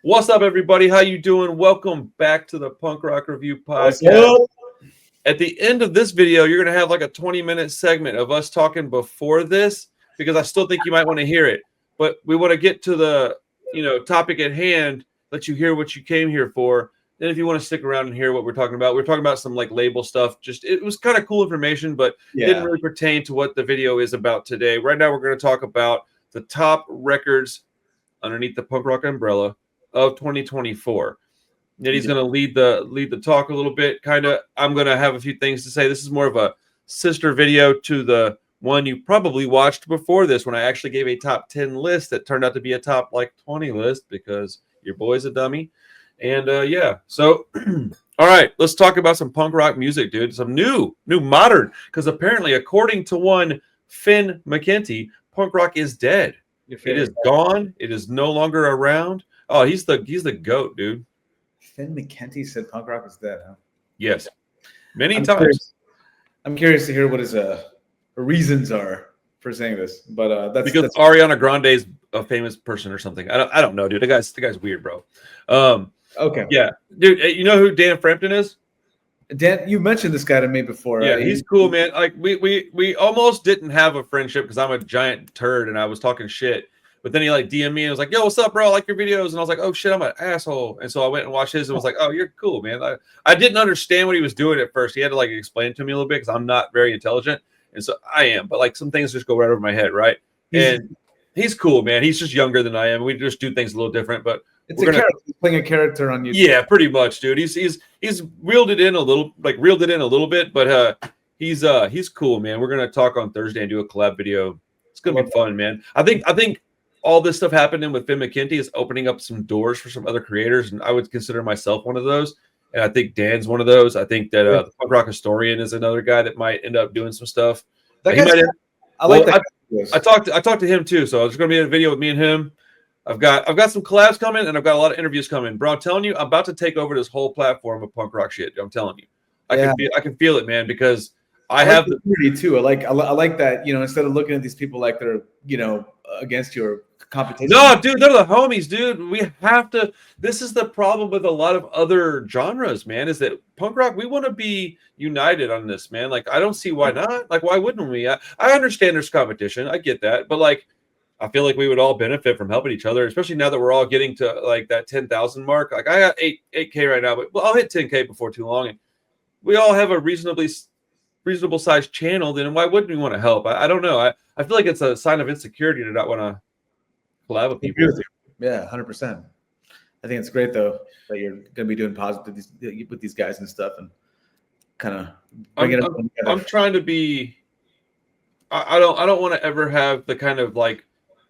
What's up, everybody? How you doing? Welcome back to the Punk Rock Review What's Podcast. up? At the end of this video, you're going to have like a 20-minute segment of us talking before this, because I still think you might want to hear it. But we want to get to the topic at hand, let you hear what you came here for. Then if you want to stick around and hear what we're talking about some like label stuff. Just it was kind of cool information, but didn't really pertain to what the video is about today. Right now, we're going to talk about the top records underneath the punk rock umbrella of 2024. Nitty's going to lead the talk a little bit. I'm going to have a few things to say. This is more of a sister video to the one you probably watched before this, when I actually gave a top 10 list that turned out to be a top like 20 list because your boy's a dummy. And so all right, let's talk about some punk rock music, dude. Some new modern, because apparently, according to one Finn McKenty, punk rock is dead. It is gone. It is no longer around. Oh, he's the GOAT, dude. Finn McKenty said punk rock is dead, huh? Yes. Many times. I'm curious to hear what his reasons are for saying this. But that's Ariana Grande's a famous person or something. I don't know, dude. The guy's weird, bro. Okay. Yeah. Dude, you know who Dan Frampton is? Dan, you mentioned this guy to me before. Yeah, he's cool, man. Like we almost didn't have a friendship because I'm a giant turd and I was talking shit. But then he like DM'd me and was like, "Yo, what's up, bro? I like your videos." And I was like, "Oh shit, I'm an asshole." And so I went and watched his and was like, "Oh, you're cool, man." I didn't understand what he was doing at first. He had to like explain it to me a little bit because I'm not very intelligent, and so I am. But like some things just go right over my head, right? And he's cool, man. He's just younger than I am. We just do things a little different, but it's character. He's playing a character on YouTube. Yeah, pretty much, dude. He's reeled it in a little bit, but he's cool, man. We're gonna talk on Thursday and do a collab video. It's gonna be fun, man. I think all this stuff happening with Finn McKenty is opening up some doors for some other creators, and I would consider myself one of those. And I think Dan's one of those. I think that the Punk Rock Historian is another guy that might end up doing some stuff. I talked to him too, so it's gonna be a video with me and him. I've got some collabs coming, and I've got a lot of interviews coming, bro. I'm telling you, I'm about to take over this whole platform of punk rock shit. I'm telling you, I can feel it, man, because I have the community too. I like that. Instead of looking at these people like they're against your competition. No, dude, they're the homies, dude. We have to. This is the problem with a lot of other genres, man. Is that punk rock? We want to be united on this, man. Like, I don't see why not. Like, why wouldn't we? I understand there's competition. I get that, but like, I feel like we would all benefit from helping each other, especially now that we're all getting to like that 10,000 mark. Like, I got 8K right now, but I'll hit 10K before too long, and we all have a reasonable sized channel. Then why wouldn't we want to help? I don't know. I feel like it's a sign of insecurity to not want to collab with people. Yeah, 100%. I think it's great though that you're gonna be doing positive with these guys and stuff, and kind of bringing it together. I'm trying to be. I don't want to ever have the kind of like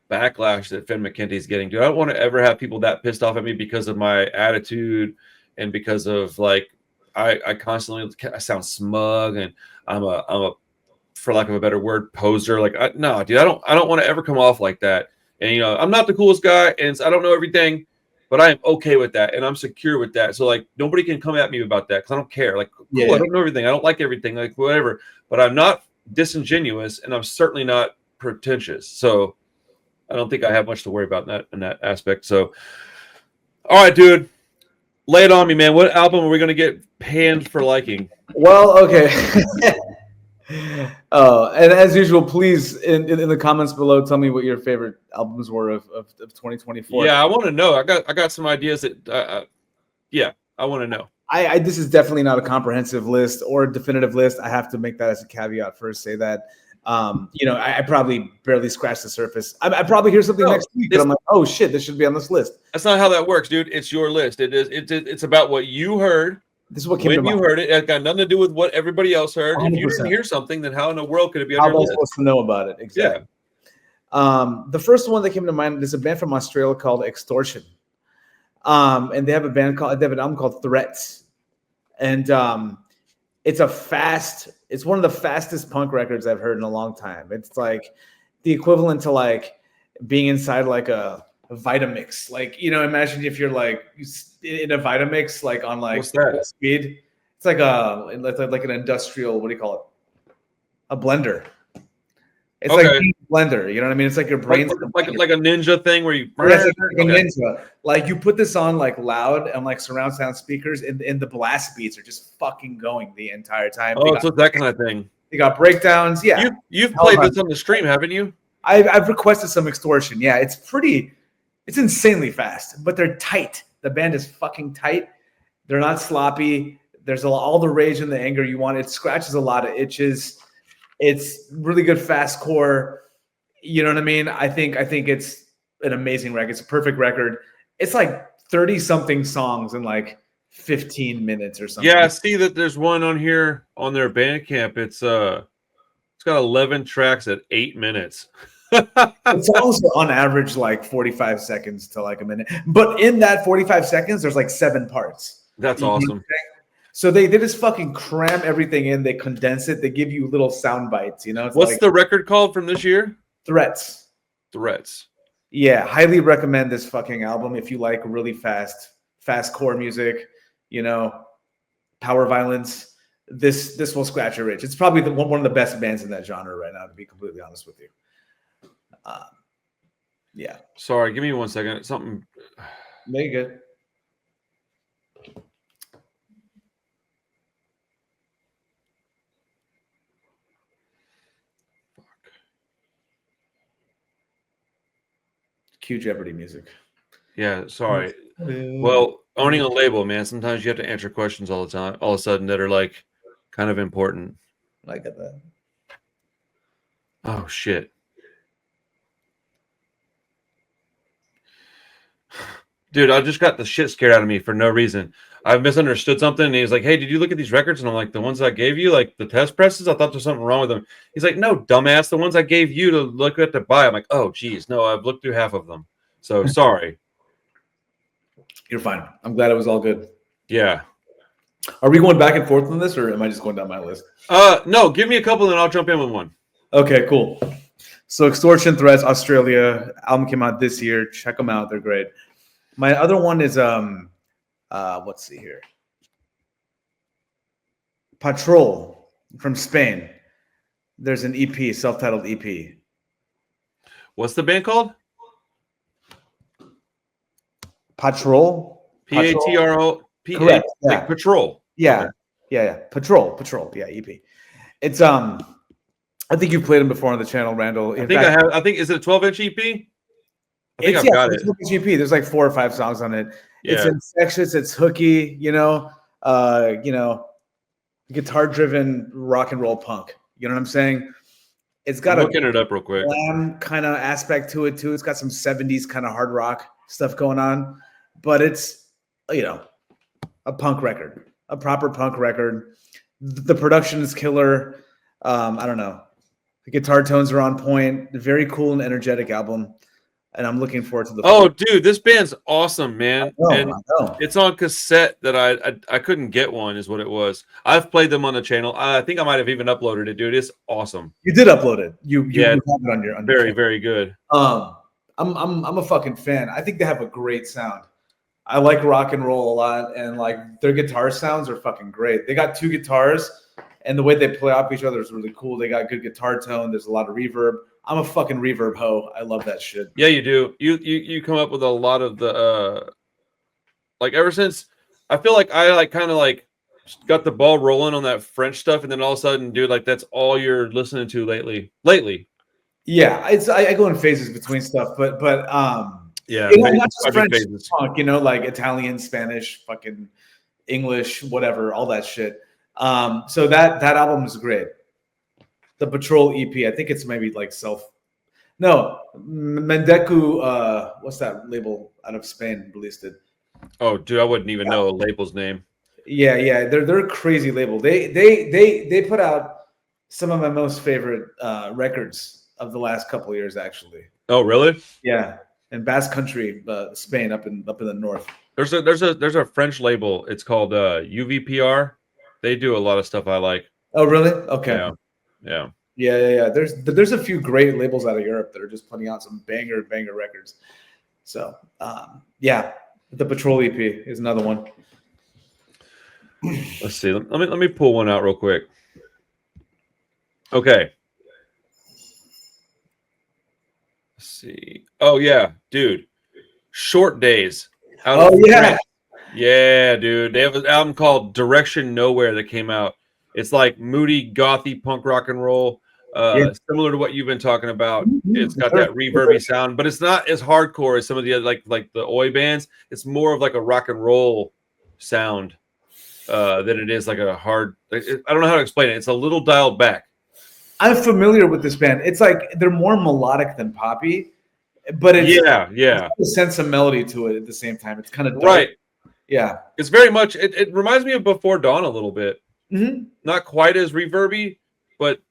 backlash that Finn McKenty's getting. Dude, I don't want to ever have people that pissed off at me because of my attitude and because of like I constantly sound smug and I'm a for lack of a better word poser. Like no, dude, I don't want to ever come off like that. And I'm not the coolest guy, and I don't know everything, but I am okay with that, and I'm secure with that. So like nobody can come at me about that because I don't care. Like cool, I don't know everything, I don't like everything, like whatever. But I'm not disingenuous, and I'm certainly not pretentious. So I don't think I have much to worry about in that aspect. So all right, dude, lay it on me, man. What album are we going to get panned for liking? Well, okay. And as usual, please in the comments below, tell me what your favorite albums were of 2024. Yeah, I want to know. I got some ideas that I want to know. This is definitely not a comprehensive list or a definitive list. I have to make that as a caveat first. Say that I probably barely scratched the surface. I probably hear something next week, but I'm like, oh shit, this should be on this list. That's not how that works, dude. It's your list. It's about what you heard. This is what came to mind. You heard it. It got nothing to do with what everybody else heard. 100%. If you didn't hear something, then how in the world could it be on your list? How am I supposed to know about it? Exactly. Yeah. The first one that came to mind is a band from Australia called Extortion. And they have an album called Threats. And it's one of the fastest punk records I've heard in a long time. It's like the equivalent to like being inside like a Vitamix. Like, imagine if you're like in a Vitamix, like on like speed. It's like an industrial, what do you call it? A blender. It's like being blender. You know what I mean? It's like your brain's like a ninja thing where you. Yes, like a ninja. Like you put this on like loud and like surround sound speakers, and the blast beats are just fucking going the entire time. Oh, so that kind of thing. They got breakdowns. Yeah, you've played this on the stream, haven't you? I've requested some Extortion. Yeah, it's insanely fast, but they're tight. The band is fucking tight. They're not sloppy. There's all the rage and the anger you want. It scratches a lot of itches. It's really good fast core. You know what I mean? I think it's an amazing record. It's a perfect record. It's like 30 something songs in like 15 minutes or something. Yeah, I see that there's one on here on their Bandcamp. It's got 11 tracks at 8 minutes. It's also on average like 45 seconds to like a minute. But in that 45 seconds, there's like 7 parts. That's awesome. So they just fucking cram everything in. They condense it. They give you little sound bites. You know, what's the record called from this year? Threats. Yeah, highly recommend this fucking album if you like really fast core music. You know, power violence. This will scratch your itch. It's probably one of the best bands in that genre right now, to be completely honest with you. Yeah. Sorry, give me 1 second. Something. Very good. Cue Jeopardy music. Yeah, sorry. Well, owning a label, man, sometimes you have to answer questions all the time, all of a sudden that are like kind of important. I get that. Oh shit. Dude, I just got the shit scared out of me for no reason. I misunderstood something, and he was like, "Hey, did you look at these records?" And I'm like, "The ones I gave you, like the test presses, I thought there's something wrong with them." He's like, "No, dumbass, the ones I gave you to look at to buy." I'm like, "Oh, geez, no, I've looked through half of them, so sorry." You're fine. I'm glad it was all good. Yeah. Are we going back and forth on this, or am I just going down my list? No, give me a couple, and I'll jump in with one. Okay, cool. So Extortion, Threats, Australia album came out this year. Check them out; they're great. My other one is let's see here. Patrol from Spain. There's an EP, self-titled EP. What's the band called? Patrol. Patro. Correct. Yeah. Like Patrol. Yeah. Okay. Yeah. Patrol. Yeah, EP. It's I think you've played them before on the channel, Randall. I think is it a 12-inch EP? I think I've got it. It's EP. There's like 4 or 5 songs on it. Yeah. It's infectious. It's hooky. Guitar driven rock and roll punk. You know what I'm saying? It's got looking it up real quick. Glam kind of aspect to it too. It's got some 70s kind of hard rock stuff going on, but it's a punk record, a proper punk record. The production is killer. I don't know. The guitar tones are on point. Very cool and energetic album. And I'm looking forward to the. Oh, dude, this band's awesome, man! I know. It's on cassette that I couldn't get one, is what it was. I've played them on the channel. I think I might have even uploaded it, dude. It's awesome. You did upload it. You have it on your very very good. I'm a fucking fan. I think they have a great sound. I like rock and roll a lot, and like their guitar sounds are fucking great. They got 2 guitars, and the way they play off each other is really cool. They got good guitar tone. There's a lot of reverb. I'm a fucking reverb hoe. I love that shit. Yeah, you do. You come up with a lot of the ever since I feel like I kind of got the ball rolling on that French stuff, and then all of a sudden, dude, like that's all you're listening to lately. Yeah, I go in phases between stuff, but yeah, not just French punk, like Italian, Spanish, fucking English, whatever, all that shit. So that album is great. The Patrol EP, I think it's maybe like Mendeku, what's that label out of Spain released it? Oh, dude, I wouldn't even know a label's name. Yeah, they're a crazy label. They put out some of my most favorite records of the last couple of years, actually. Oh, really? Yeah, in Basque Country, Spain, up in the north. There's a French label. It's called UVPR. They do a lot of stuff I like. Oh, really? Okay. Yeah. There's a few great labels out of Europe that are just putting out some banger records. So the Patrol EP is another one. Let's see. Let me pull one out real quick. Okay. Let's see. Oh yeah, dude. Short Days. Out Oh of yeah. France. Yeah, dude. They have an album called Direction Nowhere that came out. It's like moody, gothy punk rock and roll. Yeah. Similar to what you've been talking about. It's got Sure. that reverby sound, but it's not as hardcore as some of the other like the Oi bands. It's more of like a rock and roll sound than it is like a hard. I don't know how to explain it. It's a little dialed back. I'm familiar with this band. It's like they're more melodic than poppy, but Yeah, it's yeah. a sense of melody to it at the same time. It's kind of dark. Right. Yeah. It's very much. It reminds me of Before Dawn a little bit. Mm-hmm. Not quite as reverby, but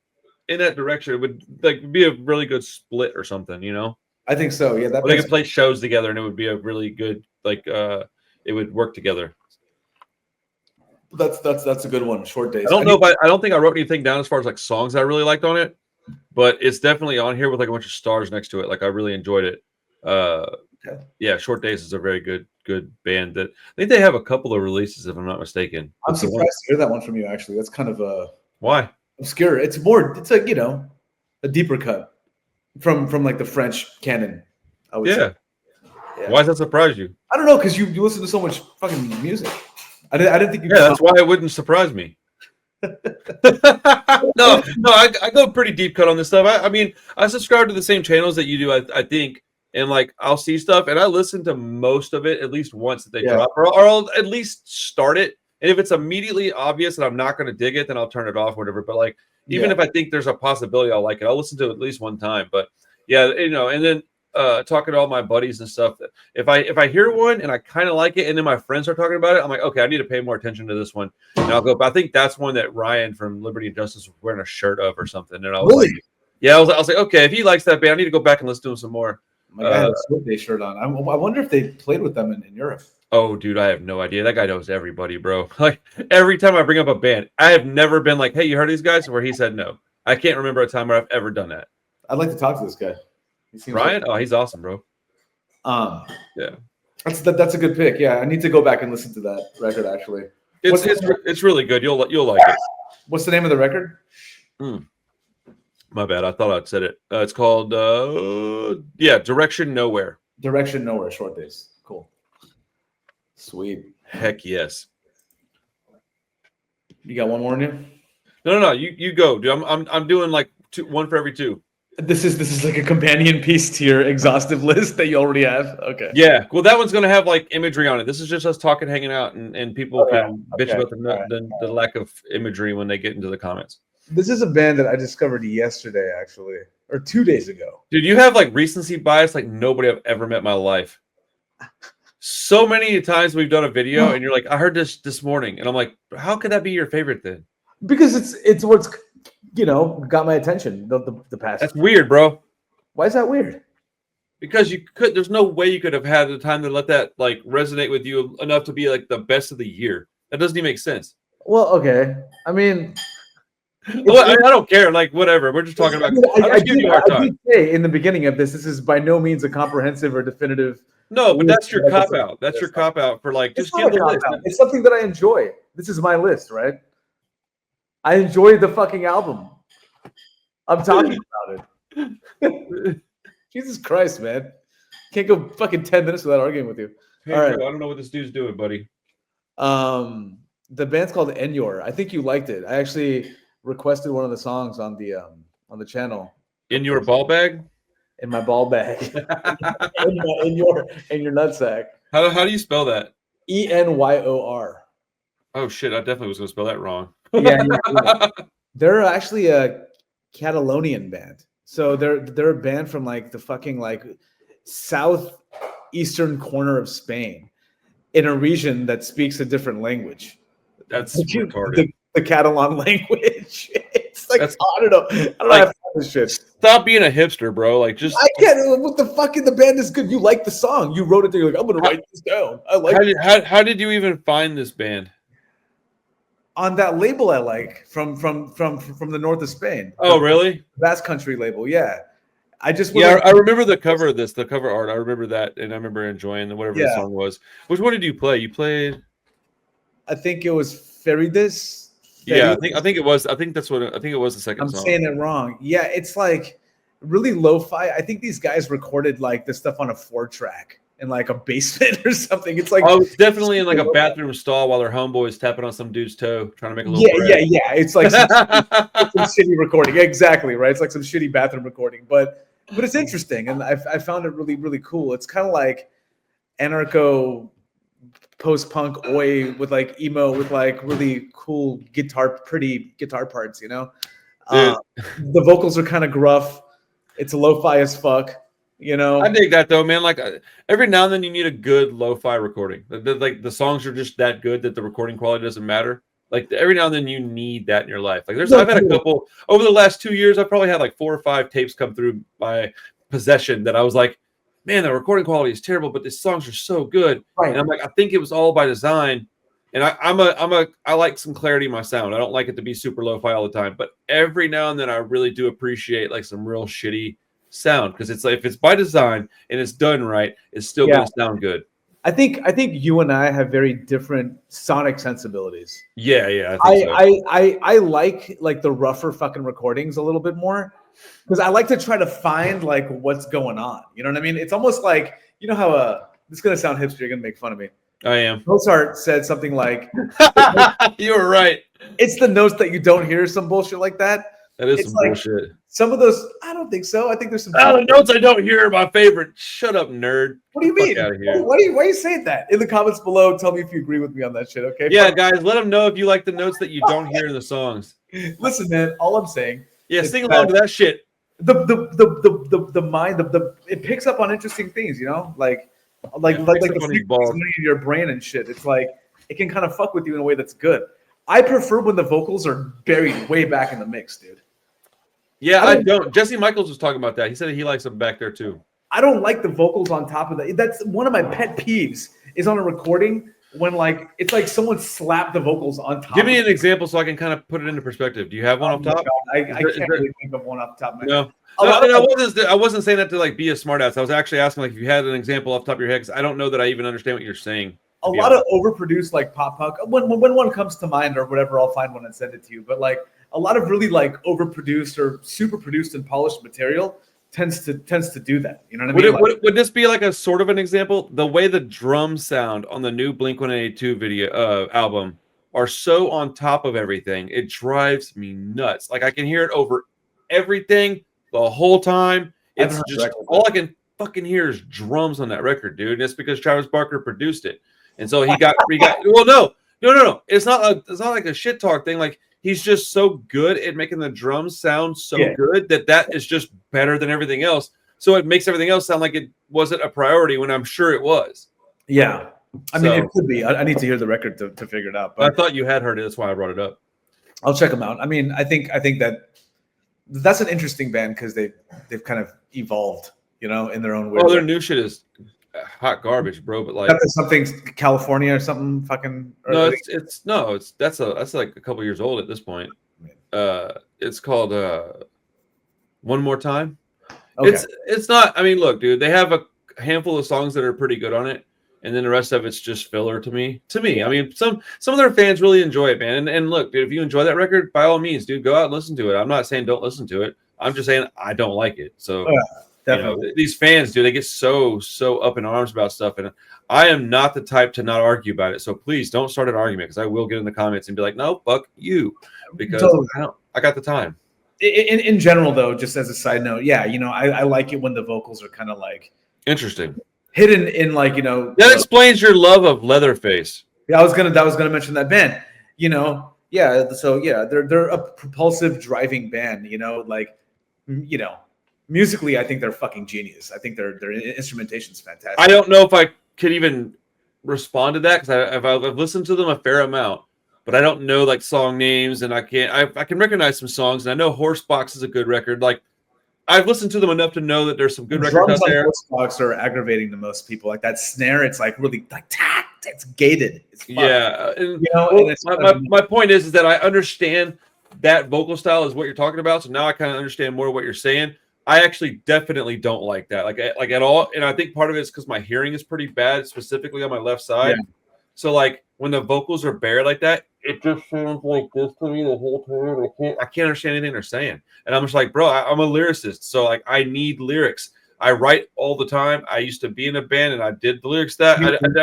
in that direction, it would like be a really good split or something, you know. I think so. Yeah, that Or they could play shows together, and it would be a really good like. It would work together. That's a good one. Short Days. I don't know if I don't think I wrote anything down as far as like songs I really liked on it, but it's definitely on here with like a bunch of stars next to it. Like I really enjoyed it. Okay. Yeah, Short Days is a very good band. That I think they have a couple of releases, if I'm not mistaken. I'm surprised to hear that one from you. Actually, that's kind of Why obscure. It's like a deeper cut from like the French canon. I would say. Yeah. Why does that surprise you? I don't know, because you listen to so much fucking music. I didn't think you. Yeah, that's why it wouldn't surprise me. no, I go pretty deep cut on this stuff. I mean, I subscribe to the same channels that you do. I think, and like I'll see stuff, and I listen to most of it at least once that they drop, or I'll at least start it. And if it's immediately obvious that I'm not going to dig it, then I'll turn it off, or whatever. But like, even if I think there's a possibility I'll like it, I'll listen to it at least one time. But yeah, and then talking to all my buddies and stuff, if I hear one and I kind of like it, and then my friends are talking about it, I'm like, okay, I need to pay more attention to this one, and I'll go. But I think that's one that Ryan from Liberty and Justice was wearing a shirt of or something, and I was like, yeah, I was like, okay, if he likes that band, I need to go back and listen to him some more. My guy had a Short Day shirt on. I wonder if they played with them in Europe. Oh, dude, I have no idea. That guy knows everybody, bro. Like every time I bring up a band, I have never been like, hey, you heard these guys? Where he said no. I can't remember a time where I've ever done that. I'd like to talk to this guy. Ryan? Oh, he's awesome, bro. Yeah, that's a good pick. Yeah, I need to go back and listen to that record. Actually, it's really good. You'll like it. What's the name of the record? My bad. I thought I'd said it. It's called Direction Nowhere. Direction Nowhere. Short Days. Cool. Sweet. Heck yes. You got one more in you? No. You go, dude. I'm doing like one for every two. This is like a companion piece to your exhaustive list that you already have. Okay. Yeah. Well, that one's gonna have like imagery on it. This is just us talking, hanging out, and people can bitch about the lack of imagery when they get into the comments. This is a band that I discovered yesterday, actually, or 2 days ago. Dude, you have like recency bias like nobody I've ever met in my life. So many times we've done a video and you're like, I heard this morning, and I'm like, how could that be your favorite then? Because it's what's got my attention the past. That's weird, bro. Why is that weird? Because there's no way you could have had the time to let that like resonate with you enough to be like the best of the year. That doesn't even make sense. Well, okay. I mean, I don't care. Like, whatever. We're just talking about. I did say in the beginning of this is by no means a comprehensive or definitive. No, but that's your cop out. That's your cop out for like just give the list. It's something that I enjoy. This is my list, right? I enjoy the fucking album. I'm talking about it. Jesus Christ, man. Can't go fucking 10 minutes without arguing with you. Hey, all right. I don't know what this dude's doing, buddy. The band's called Enyor. I think you liked it. I actually requested one of the songs on the channel. In your ball bag? In my ball bag. in your nutsack. How do you spell that? Enyor. Oh shit! I definitely was going to spell that wrong. Yeah. They're actually a Catalonian band. So they're a band from like the fucking like southeastern corner of Spain, in a region that speaks a different language. That's retarded. The Catalan language. It's like I don't know how to find this shit. Stop being a hipster, bro. Like just I can't. What the fuck? The band is good. You like the song. You wrote it there. You're like, I'm gonna write this down. I like it. How did you even find this band? On that label I like from the north of Spain. Oh, really? Basque Country label, yeah. I remember the cover of this, the cover art. I remember that, and I remember enjoying whatever the song was. Which one did you play? You played. I think it was Ferides. Yeah, I think it was. I think it was the second song. I'm saying it wrong. Yeah, it's like really lo-fi. I think these guys recorded like this stuff on a 4-track in like a basement or something. It's like, oh, it's definitely in like a bathroom stall while their homeboy's tapping on some dude's toe, trying to make a little yeah. It's like some shitty recording. Exactly, right? It's like some shitty bathroom recording, but it's interesting, and I found it really, really cool. It's kind of like anarcho post-punk oi with like emo with like really cool pretty guitar parts, you know. The vocals are kind of gruff. It's lo-fi as fuck, you know. I dig that though, man. Like every now and then you need a good lo-fi recording. Like the songs are just that good that the recording quality doesn't matter. Like every now and then you need that in your life. Like I've had a couple over the last 2 years. I've probably had like 4 or 5 tapes come through my possession that I was like, man, the recording quality is terrible, but these songs are so good. Right. And I'm like, I think it was all by design. And I like some clarity in my sound. I don't like it to be super lo-fi all the time, but every now and then I really do appreciate like some real shitty sound, because it's like if it's by design and it's done right, it's still going to sound good. I think you and I have very different sonic sensibilities. Yeah. I like the rougher fucking recordings a little bit more, because I like to try to find like what's going on. You know what I mean? It's almost like, you know how this is gonna sound hipster. You're gonna make fun of me. I am. Mozart said something like, "You were right. It's the notes that you don't hear." Some bullshit like that. That is some bullshit. Some of those, I don't think so. I think there's some. The notes I don't hear are my favorite. Shut up, nerd. What do you mean? Why are you saying that? In the comments below, tell me if you agree with me on that shit. Okay. Yeah, guys, let them know if you like the notes that you don't hear in the songs. Listen, man. All I'm saying. Yeah, sing along to that shit. The mind, it picks up on interesting things, you know, like the frequency in your brain and shit. It's like it can kind of fuck with you in a way that's good. I prefer when the vocals are buried way back in the mix, dude. Yeah, I don't. Jesse Michaels was talking about that. He said he likes them back there too. I don't like the vocals on top of that. That's one of my pet peeves is on a recording when like it's like someone slapped the vocals on top. Give me an example so I can kind of put it into perspective. Do you have one off top? I can't really think of one off the top of my head. No, I wasn't saying that to like be a smartass. I was actually asking like if you had an example off the top of your head, because I don't know that I even understand what you're saying. A lot of overproduced like pop punk. When one comes to mind or whatever, I'll find one and send it to you. But like a lot of really like overproduced or super produced and polished material tends to do that. You know what I mean? Would this be like a sort of an example? The way the drums sound on the new Blink-182 video album are so on top of everything, it drives me nuts. Like I can hear it over everything the whole time. It's just all I can fucking hear is drums on that record, dude. And it's because Travis Barker produced it, and so he got well, no. It's not like a shit talk thing. Like he's just so good at making the drums sound so good that is just better than everything else. So it makes everything else sound like it wasn't a priority when I'm sure it was. Yeah. I mean, it could be. I need to hear the record to figure it out. But I thought you had heard it. That's why I brought it up. I'll check them out. I mean, I think that's an interesting band because they've kind of evolved, you know, in their own way. Oh, their new shit is hot garbage, bro. But like something California or something fucking. That's like a couple years old at this point. It's called One More Time. Okay. It's not. I mean, look, dude, they have a handful of songs that are pretty good on it, and then the rest of it's just filler to me. I mean, some of their fans really enjoy it, man. And look, dude, if you enjoy that record, by all means, dude, go out and listen to it. I'm not saying don't listen to it. I'm just saying I don't like it. So definitely, these fans, dude, they get so up in arms about stuff, and I am not the type to not argue about it. So please don't start an argument, because I will get in the comments and be like, no, fuck you, because I got the time. In general, though, just as a side note, yeah, you know, I like it when the vocals are kind of like interesting, hidden in like, you know, that explains your love of Leatherface. Yeah, I was gonna mention that band. You know, yeah. So yeah, they're a propulsive driving band. You know, like, you know, musically, I think they're fucking genius. I think their instrumentation's fantastic. I don't know if I could even respond to that, because I've listened to them a fair amount, but I don't know like song names, and I can recognize some songs, and I know Horsebox is a good record. Like, I've listened to them enough to know that there's some good records out there. Horsebox are aggravating to most people. Like that snare, it's like really like it's gated. It's fun. Yeah, and you know, my point is that I understand that vocal style is what you're talking about. So now I kind of understand more what you're saying. I actually definitely don't like that, like at all. And I think part of it is because my hearing is pretty bad, specifically on my left side. Yeah. So like when the vocals are bare like that, it just sounds like this to me the whole time. I can't understand anything they're saying. And I'm just like, bro, I'm a lyricist. So like I need lyrics. I write all the time. I used to be in a band and I did the lyrics I've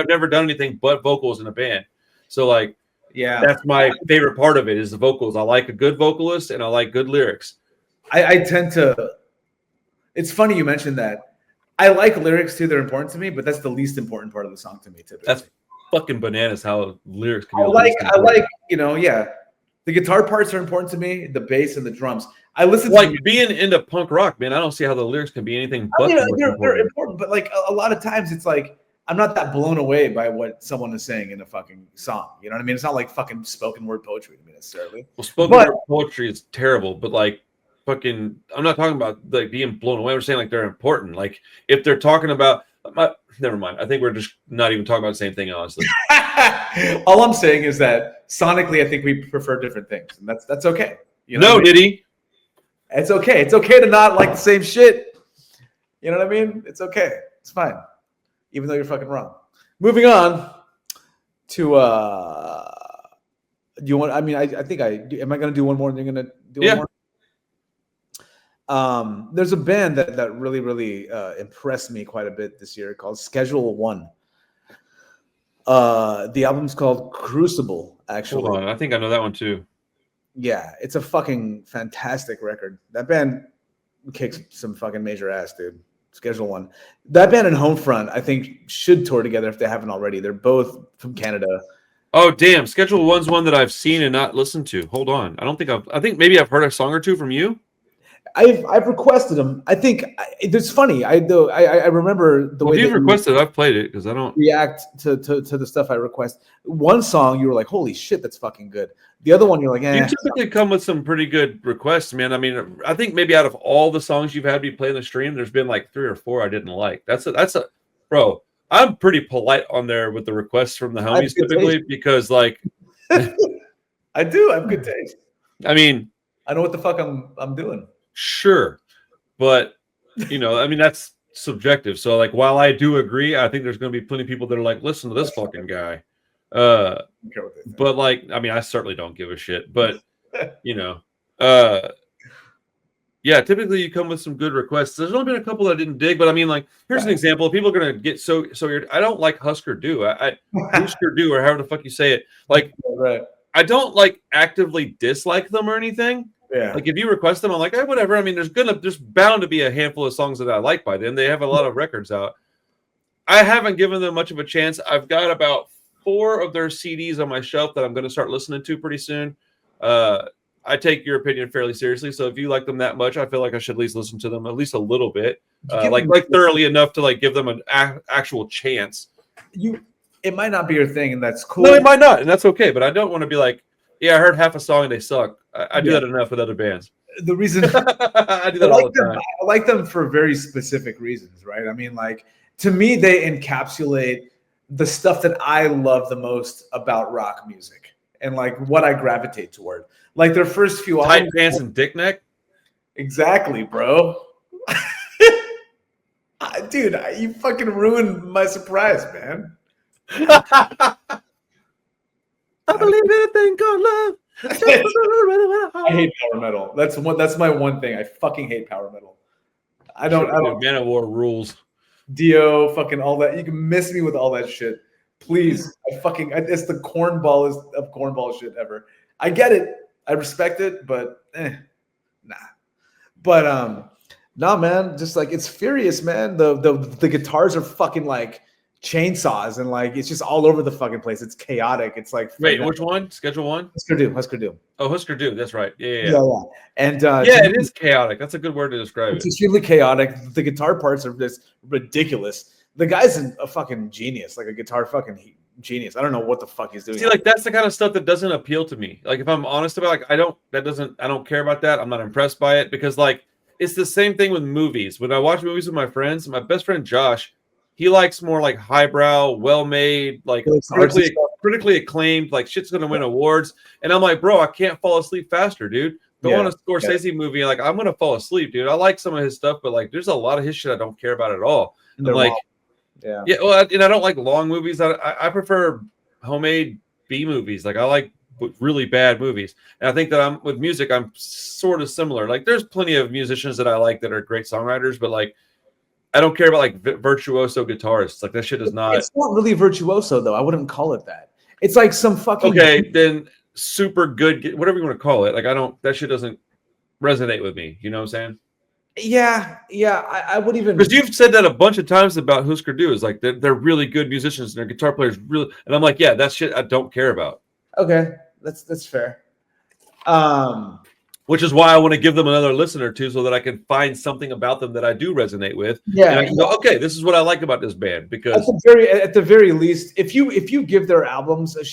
never done anything but vocals in a band. So like, that's my favorite part of it is the vocals. I like a good vocalist and I like good lyrics. I tend to, it's funny you mentioned that. I like lyrics too. They're important to me, but that's the least important part of the song to me typically. That's fucking bananas how lyrics can be. I like, the guitar parts are important to me, the bass and the drums. I listen to being into punk rock, man. I don't see how the lyrics can be anything but they're important, but like a lot of times it's like I'm not that blown away by what someone is saying in a fucking song. You know what I mean? It's not like fucking spoken word poetry to me necessarily. Well, spoken word poetry is terrible, but like fucking, I'm not talking about like being blown away. We're saying like they're important. Like if they're talking about, never mind. I think we're just not even talking about the same thing, honestly. All I'm saying is that sonically, I think we prefer different things, and that's okay. You know what I mean? Nitty. It's okay. It's okay to not like the same shit. You know what I mean? It's okay. It's fine. Even though you're fucking wrong. Moving on to do you want, I mean, I think am I gonna do one more and you're gonna do one more? There's a band that really impressed me quite a bit this year called Schedule One. The album's called Crucible, actually. Hold on, I think I know that one too. Yeah, it's a fucking fantastic record. That band kicks some fucking major ass, dude. Schedule One. That band and Homefront, I think, should tour together if they haven't already. They're both from Canada. Oh, damn. Schedule One's one that I've seen and not listened to. Hold on. I think maybe I've heard a song or two from you. I've requested them. I think it's funny. I remember the way you've requested. I've played it because I don't react to the stuff I request. One song you were like, "Holy shit, that's fucking good." The other one you're like, "Eh." You typically come with some pretty good requests, man. I mean, I think maybe out of all the songs you've had me play in the stream, there's been like 3 or 4 I didn't like. That's a bro. I'm pretty polite on there with the requests from the homies typically because like I do. I have good taste. I mean, I know what the fuck I'm doing. Sure, but I mean that's subjective. So like, while I do agree, I think there's going to be plenty of people that are like, listen to this fucking guy. But like, I mean, I certainly don't give a shit. But yeah, typically you come with some good requests. There's only been a couple that I didn't dig, but I mean, like, here's an example. People are going to get so weird. I don't like Husker Du. Husker Du, or however the fuck you say it. Like, I don't like actively dislike them or anything. Yeah. Like if you request them, I'm like, whatever. I mean, there's bound to be a handful of songs that I like by them. They have a lot of records out. I haven't given them much of a chance. I've got about 4 of their CDs on my shelf that I'm going to start listening to pretty soon. I take your opinion fairly seriously. So if you like them that much, I feel like I should at least listen to them at least a little bit, like thoroughly enough to like give them an actual chance. It might not be your thing, and that's cool. No, it might not, and that's okay. But I don't want to be like, yeah, I heard half a song and they suck. I do that enough with other bands. The reason I do that all the time. I like them for very specific reasons, right? I mean, like, to me, they encapsulate the stuff that I love the most about rock music and like what I gravitate toward. Like their first few albums, Tight Pants and Dick Neck. Exactly, bro. Dude, you fucking ruined my surprise, man. I believe in a thing called love. I hate power metal. That's my one thing. I fucking hate power metal. I don't. Man of War rules. Dio, fucking all that. You can miss me with all that shit. Please. It's the cornball of cornball shit ever. I get it. I respect it, but nah. But nah, man. Just like it's furious, man. The guitars are fucking like chainsaws and like it's just all over the fucking place. It's chaotic. It's like wait, which one? Schedule One? Husker Du. Oh, Husker Du. That's right. Yeah. And it is chaotic. That's a good word to describe it. It's extremely chaotic. The guitar parts are just ridiculous. The guy's a fucking genius, like a guitar fucking genius. I don't know what the fuck he's doing. See, like that's the kind of stuff that doesn't appeal to me. Like if I'm honest about, like I don't care about that. I'm not impressed by it because like it's the same thing with movies. When I watch movies with my friends, my best friend Josh, he likes more like highbrow, well-made, like critically acclaimed, like shit's gonna win awards. And I'm like, bro, I can't fall asleep faster, dude. Go on a Scorsese movie, like I'm gonna fall asleep, dude. I like some of his stuff, but like there's a lot of his shit I don't care about at all. Like, well, and I don't like long movies. I prefer homemade B movies. Like I like really bad movies. And I think that I'm with music, I'm sort of similar. Like there's plenty of musicians that I like that are great songwriters, but like I don't care about like virtuoso guitarists. Like that shit is not. It's not really virtuoso though. I wouldn't call it that. It's like some fucking Okay, then super good, whatever you want to call it. Like I don't, that shit doesn't resonate with me. You know what I'm saying? Yeah. I would even Because you've said that a bunch of times about Husker Du is like they're really good musicians and their guitar players really, and I'm like, yeah, that shit I don't care about. Okay, that's fair. Which is why I want to give them another listen or two so that I can find something about them that I do resonate with. Yeah, and I can go, okay, this is what I like about this band. Because at the very least, if you give their albums a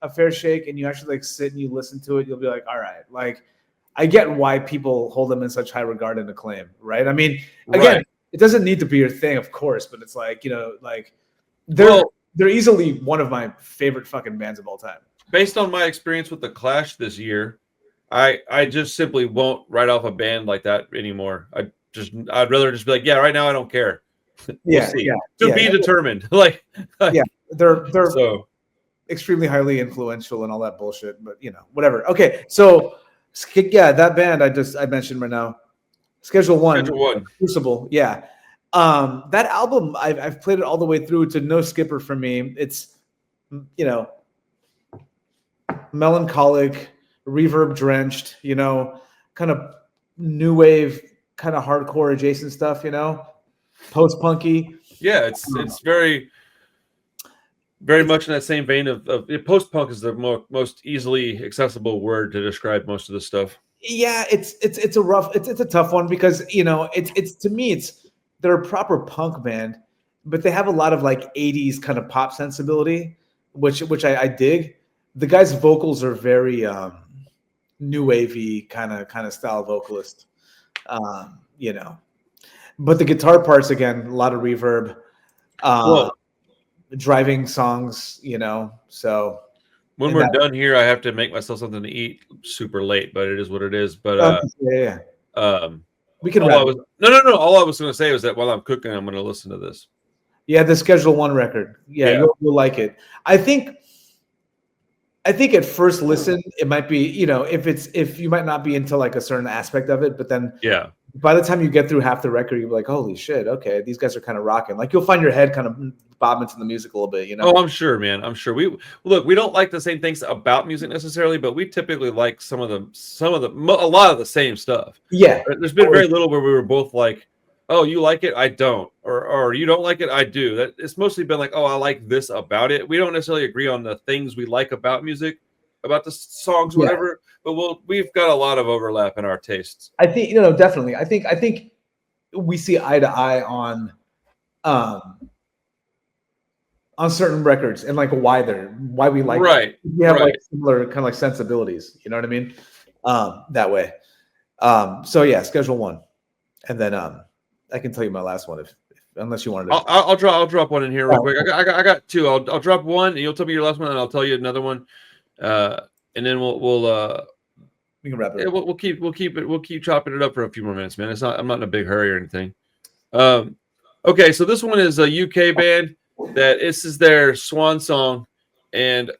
fair shake, and you actually like sit and you listen to it, you'll be like, all right, like I get why people hold them in such high regard and acclaim, right? I mean, again, it doesn't need to be your thing, of course, but it's like, you know, like they're easily one of my favorite fucking bands of all time. Based on my experience with the Clash this year, I just simply won't write off a band like that anymore. I'd rather just be like, yeah, right now I don't care. We'll see. To be determined. Like they're so extremely highly influential and all that bullshit, but you know, whatever. Okay, so yeah, that band I mentioned right now, Schedule One, Crucible. Yeah, that album I've played it all the way through to no skipper for me. It's, you know, melancholic, reverb drenched, you know, kind of new wave, kind of hardcore adjacent stuff, you know, post punky. Yeah, it's very much in that same vein of post punk is the most easily accessible word to describe most of the stuff. Yeah, it's a tough one because, you know, it's to me they're a proper punk band, but they have a lot of like 80s kind of pop sensibility, which I dig. The guy's vocals are very new wavy kind of style vocalist, you know, but the guitar parts, again, a lot of reverb, driving songs, you know. So when we're done here, I have to make myself something to eat super late, but it is what it is. But we can no. All I was going to say was that while I'm cooking, I'm going to listen to this. Yeah, the Schedule One record. Yeah. You'll like it. I think at first listen, it might be, you know, if you might not be into like a certain aspect of it, but then by the time you get through half the record, you'll be like, holy shit, okay, these guys are kind of rocking. Like you'll find your head kind of bob into the music a little bit, you know? Oh, I'm sure, man. I'm sure. We don't like the same things about music necessarily, but we typically like a lot of the same stuff. Yeah. There's been very little where we were both like, oh, you like it? I don't. Or you don't like it? I do. That it's mostly been like, oh, I like this about it. We don't necessarily agree on the things we like about music, about the songs, whatever. But we've got a lot of overlap in our tastes. I think, you know, definitely. I think we see eye to eye on certain records and like why we like them. We have like similar kind of like sensibilities. You know what I mean? That way. So yeah, Schedule One, and then I can tell you my last one if unless you wanted to. I'll drop one in here real quick. I got two. I'll drop one, and you'll tell me your last one, and I'll tell you another one. And then we can wrap it up. We'll keep chopping it up for a few more minutes, man. I'm not in a big hurry or anything. Okay, so this one is a UK band that this is their swan song, and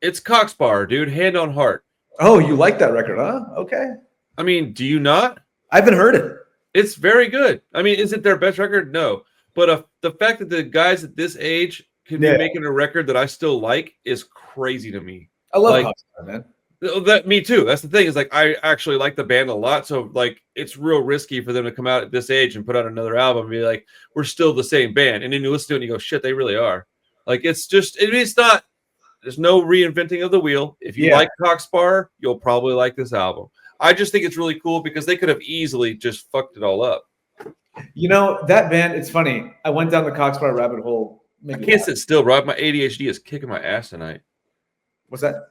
it's Coxbar, dude. Hand on Heart. Oh, you like that record, huh? Okay. I mean, do you not? I haven't heard it. It's very good. I mean, is it their best record? No. But the fact that the guys at this age can be making a record that I still like is crazy to me. I love Coxbar, man. That me too. That's the thing. Is like I actually like the band a lot. So like it's real risky for them to come out at this age and put out another album and be like, we're still the same band. And then you listen to it and you go, shit, they really are. Like it's not. There's no reinventing of the wheel. If you like Coxbar, you'll probably like this album. I just think it's really cool because they could have easily just fucked it all up. You know, that band, it's funny. I went down the Coxbar rabbit hole. I can't sit still, Rob. My ADHD is kicking my ass tonight. What's that?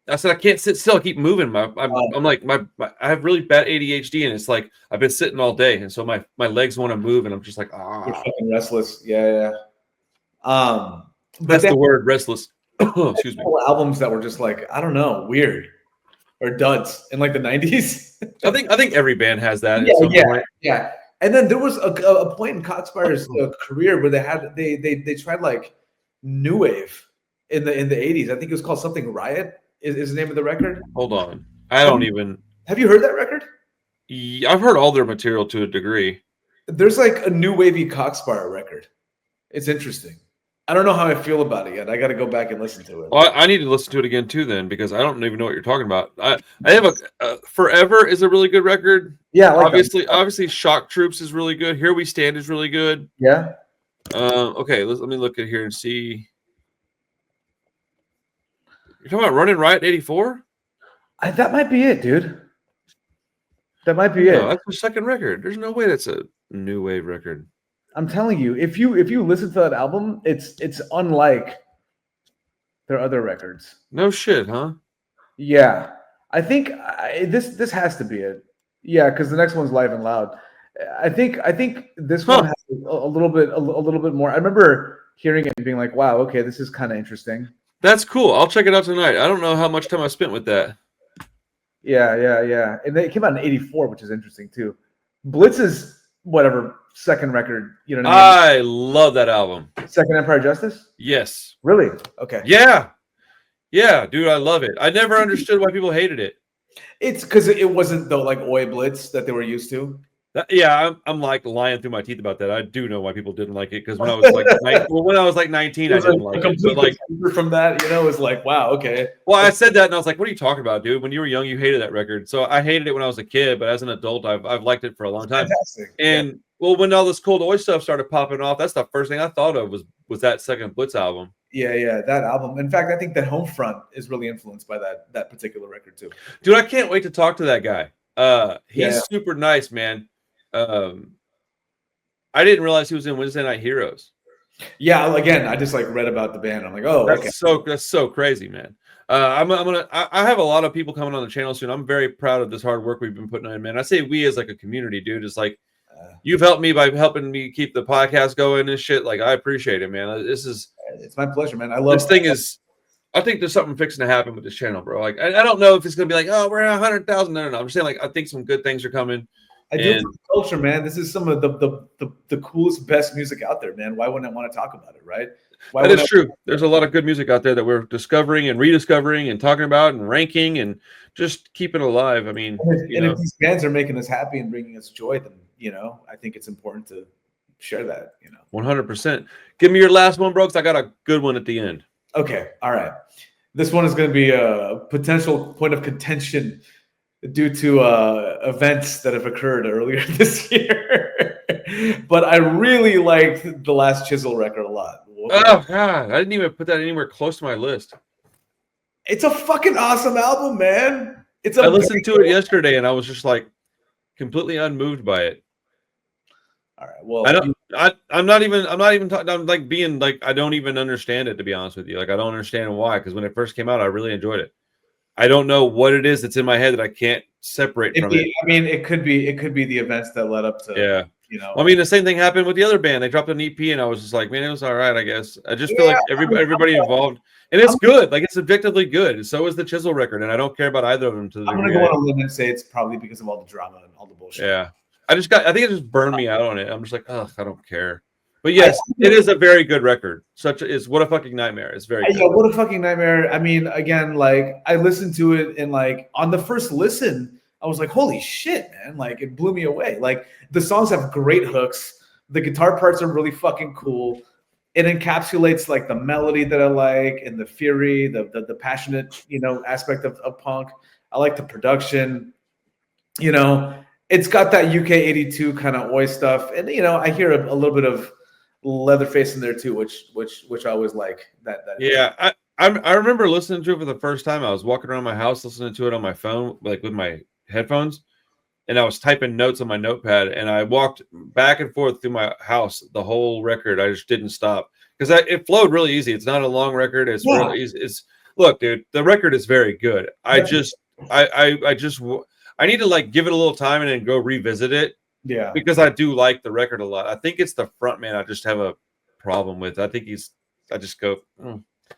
I said I can't sit still. I keep moving. I'm like I have really bad ADHD, and it's like I've been sitting all day, and so my legs want to move, and I'm just like You're fucking restless. Yeah. That's the word, restless. Excuse me. Albums that were just like, I don't know, weird or duds in like the 90s. I think every band has that at some point. Yeah. And then there was a point in Coxbar's career where they tried like new wave, in the 80s. I think it was called something Riot. Is the name of the record? Hold on. I don't even. Have you heard that record? Yeah, I've heard all their material to a degree. There's like a new wavy Cockspire record. It's interesting. I don't know how I feel about it yet. I got to go back and listen to it. Well, I need to listen to it again too, then, because I don't even know what you're talking about. I have a Forever is a really good record. Yeah, I like obviously, Shock Troops is really good. Here We Stand is really good. Yeah. Okay, let me look at here and see. You're talking about Running Riot '84? That might be it, dude. That might be it. That's their second record. There's no way that's a new wave record. I'm telling you, if you listen to that album, it's unlike their other records. No shit, huh? Yeah, I think this has to be it. Yeah, because the next one's Live and Loud. I think this one has a little bit more. I remember hearing it and being like, "Wow, okay, this is kind of interesting." That's cool. I'll check it out tonight. I don't know how much time I spent with that. Yeah. And it came out in '84, which is interesting too. Blitz's whatever second record, you know what I mean? I love that album. Second Empire Justice? Yes. Really? Okay. Yeah, dude, I love it. I never understood why people hated it. It's because it wasn't the like Oi Blitz that they were used to. I'm like lying through my teeth about that. I do know why people didn't like it because when I was like 19, I didn't like it. But like from that, it was like, wow, okay. Well, I said that and I was like, what are you talking about, dude? When you were young, you hated that record. So I hated it when I was a kid, but as an adult, I've liked it for a long time. Fantastic. And well, when all this Cold Oi stuff started popping off, that's the first thing I thought of was that second Blitz album. Yeah, that album. In fact, I think that Homefront is really influenced by that particular record too. Dude, I can't wait to talk to that guy. He's super nice, man. I didn't realize he was in Wednesday Night Heroes. Yeah, again, I just like read about the band. I'm like, oh, that's so crazy, man. I have a lot of people coming on the channel soon. I'm very proud of this hard work we've been putting in, man. I say we as like a community, dude. It's like you've helped me by helping me keep the podcast going and shit. Like I appreciate it, man. It's my pleasure, man. I love this thing is. I think there's something fixing to happen with this channel, bro. Like I don't know if it's gonna be like, oh, we're at 100,000. No. I'm just saying, like, I think some good things are coming. I do for the culture, man. This is some of the coolest, best music out there, man. Why wouldn't I want to talk about it, right? That is true. There's a lot of good music out there that we're discovering and rediscovering and talking about and ranking and just keeping alive. I mean, if these bands are making us happy and bringing us joy, then I think it's important to share that. 100%. Give me your last one, bro, because I got a good one at the end. Okay, all right. This one is going to be a potential point of contention due to events that have occurred earlier this year. But I really liked the last Chisel record a lot. Oh, God. I didn't even put that anywhere close to my list. It's a fucking awesome album, man. I listened to it yesterday, and I was just, like, completely unmoved by it. All right. Well, I'm not even talking. I'm like being like, I don't even understand it, to be honest with you. Like, I don't understand why, because when it first came out, I really enjoyed it. I don't know what it is that's in my head that I can't separate from it. I mean, it could be the events that led up to. Yeah. I mean, the same thing happened with the other band. They dropped an EP, and I was just like, man, it was all right, I guess. I just feel like everybody involved, and it's good. Like, it's objectively good. So is the Chisel record, and I don't care about either of them. I'm gonna go on a limb and say it's probably because of all the drama and all the bullshit. Yeah. I think it just burned me out on it. I'm just like, oh, I don't care. But yes, it is a very good record. What a fucking nightmare. It's very good. Yeah, what a fucking nightmare. I mean, again, like I listened to it and like on the first listen, I was like, holy shit, man. Like it blew me away. Like the songs have great hooks. The guitar parts are really fucking cool. It encapsulates like the melody that I like and the fury, the passionate, aspect of punk. I like the production, It's got that UK 82 kind of Oi stuff. And, I hear a little bit of Leatherface in there too, which I always like. Yeah, I remember listening to it for the first time. I was walking around my house listening to it on my phone, like with my headphones. And I was typing notes on my notepad. And I walked back and forth through my house, the whole record. I just didn't stop. Because it flowed really easy. It's not a long record. It's really easy. Look, dude, the record is very good. I need to like give it a little time and then go revisit it. Yeah. Because I do like the record a lot. I think it's the front man I just have a problem with. I think I just go.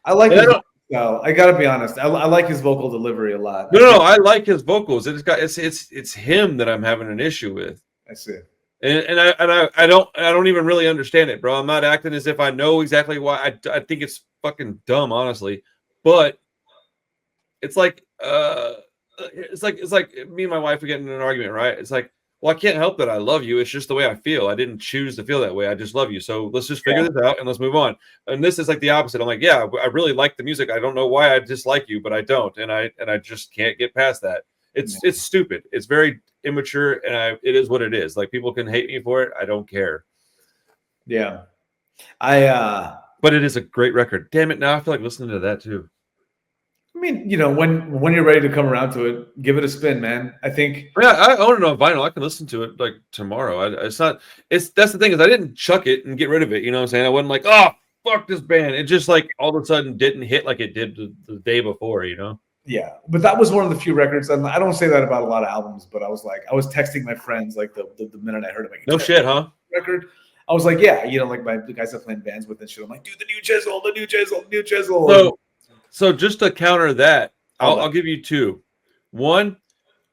I like his style. I gotta be honest. I like his vocal delivery a lot. No, I like his vocals. It's him that I'm having an issue with. I see. And I don't even really understand it, bro. I'm not acting as if I know exactly why. I think it's fucking dumb, honestly. But it's like me and my wife are getting in an argument, right? It's like, well, I can't help that I love you. It's just the way I feel. I didn't choose to feel that way. I just love you. So let's just figure this out and let's move on. And this is like the opposite. I'm like, yeah, I really like the music. I don't know why I dislike you, but I don't, and I just can't get past that. It's stupid. It's very immature, and it is what it is. Like, people can hate me for it. I don't care. Yeah. But it is a great record. Damn it! Now I feel like listening to that too. I mean, when you're ready to come around to it, give it a spin, man. I think. Yeah, I own it on vinyl. I can listen to it like tomorrow. It's not. That's the thing, is I didn't chuck it and get rid of it. You know what I'm saying? I wasn't like, oh, fuck this band. It just like all of a sudden didn't hit like it did the day before. You know? Yeah, but that was one of the few records, and I don't say that about a lot of albums, but I was texting my friends like the minute I heard it. Like, no shit, huh? Record. I was like, yeah, like the guys I playing bands with and shit. I'm like, dude, the new Chisel. So just to counter that, I'll give you two. One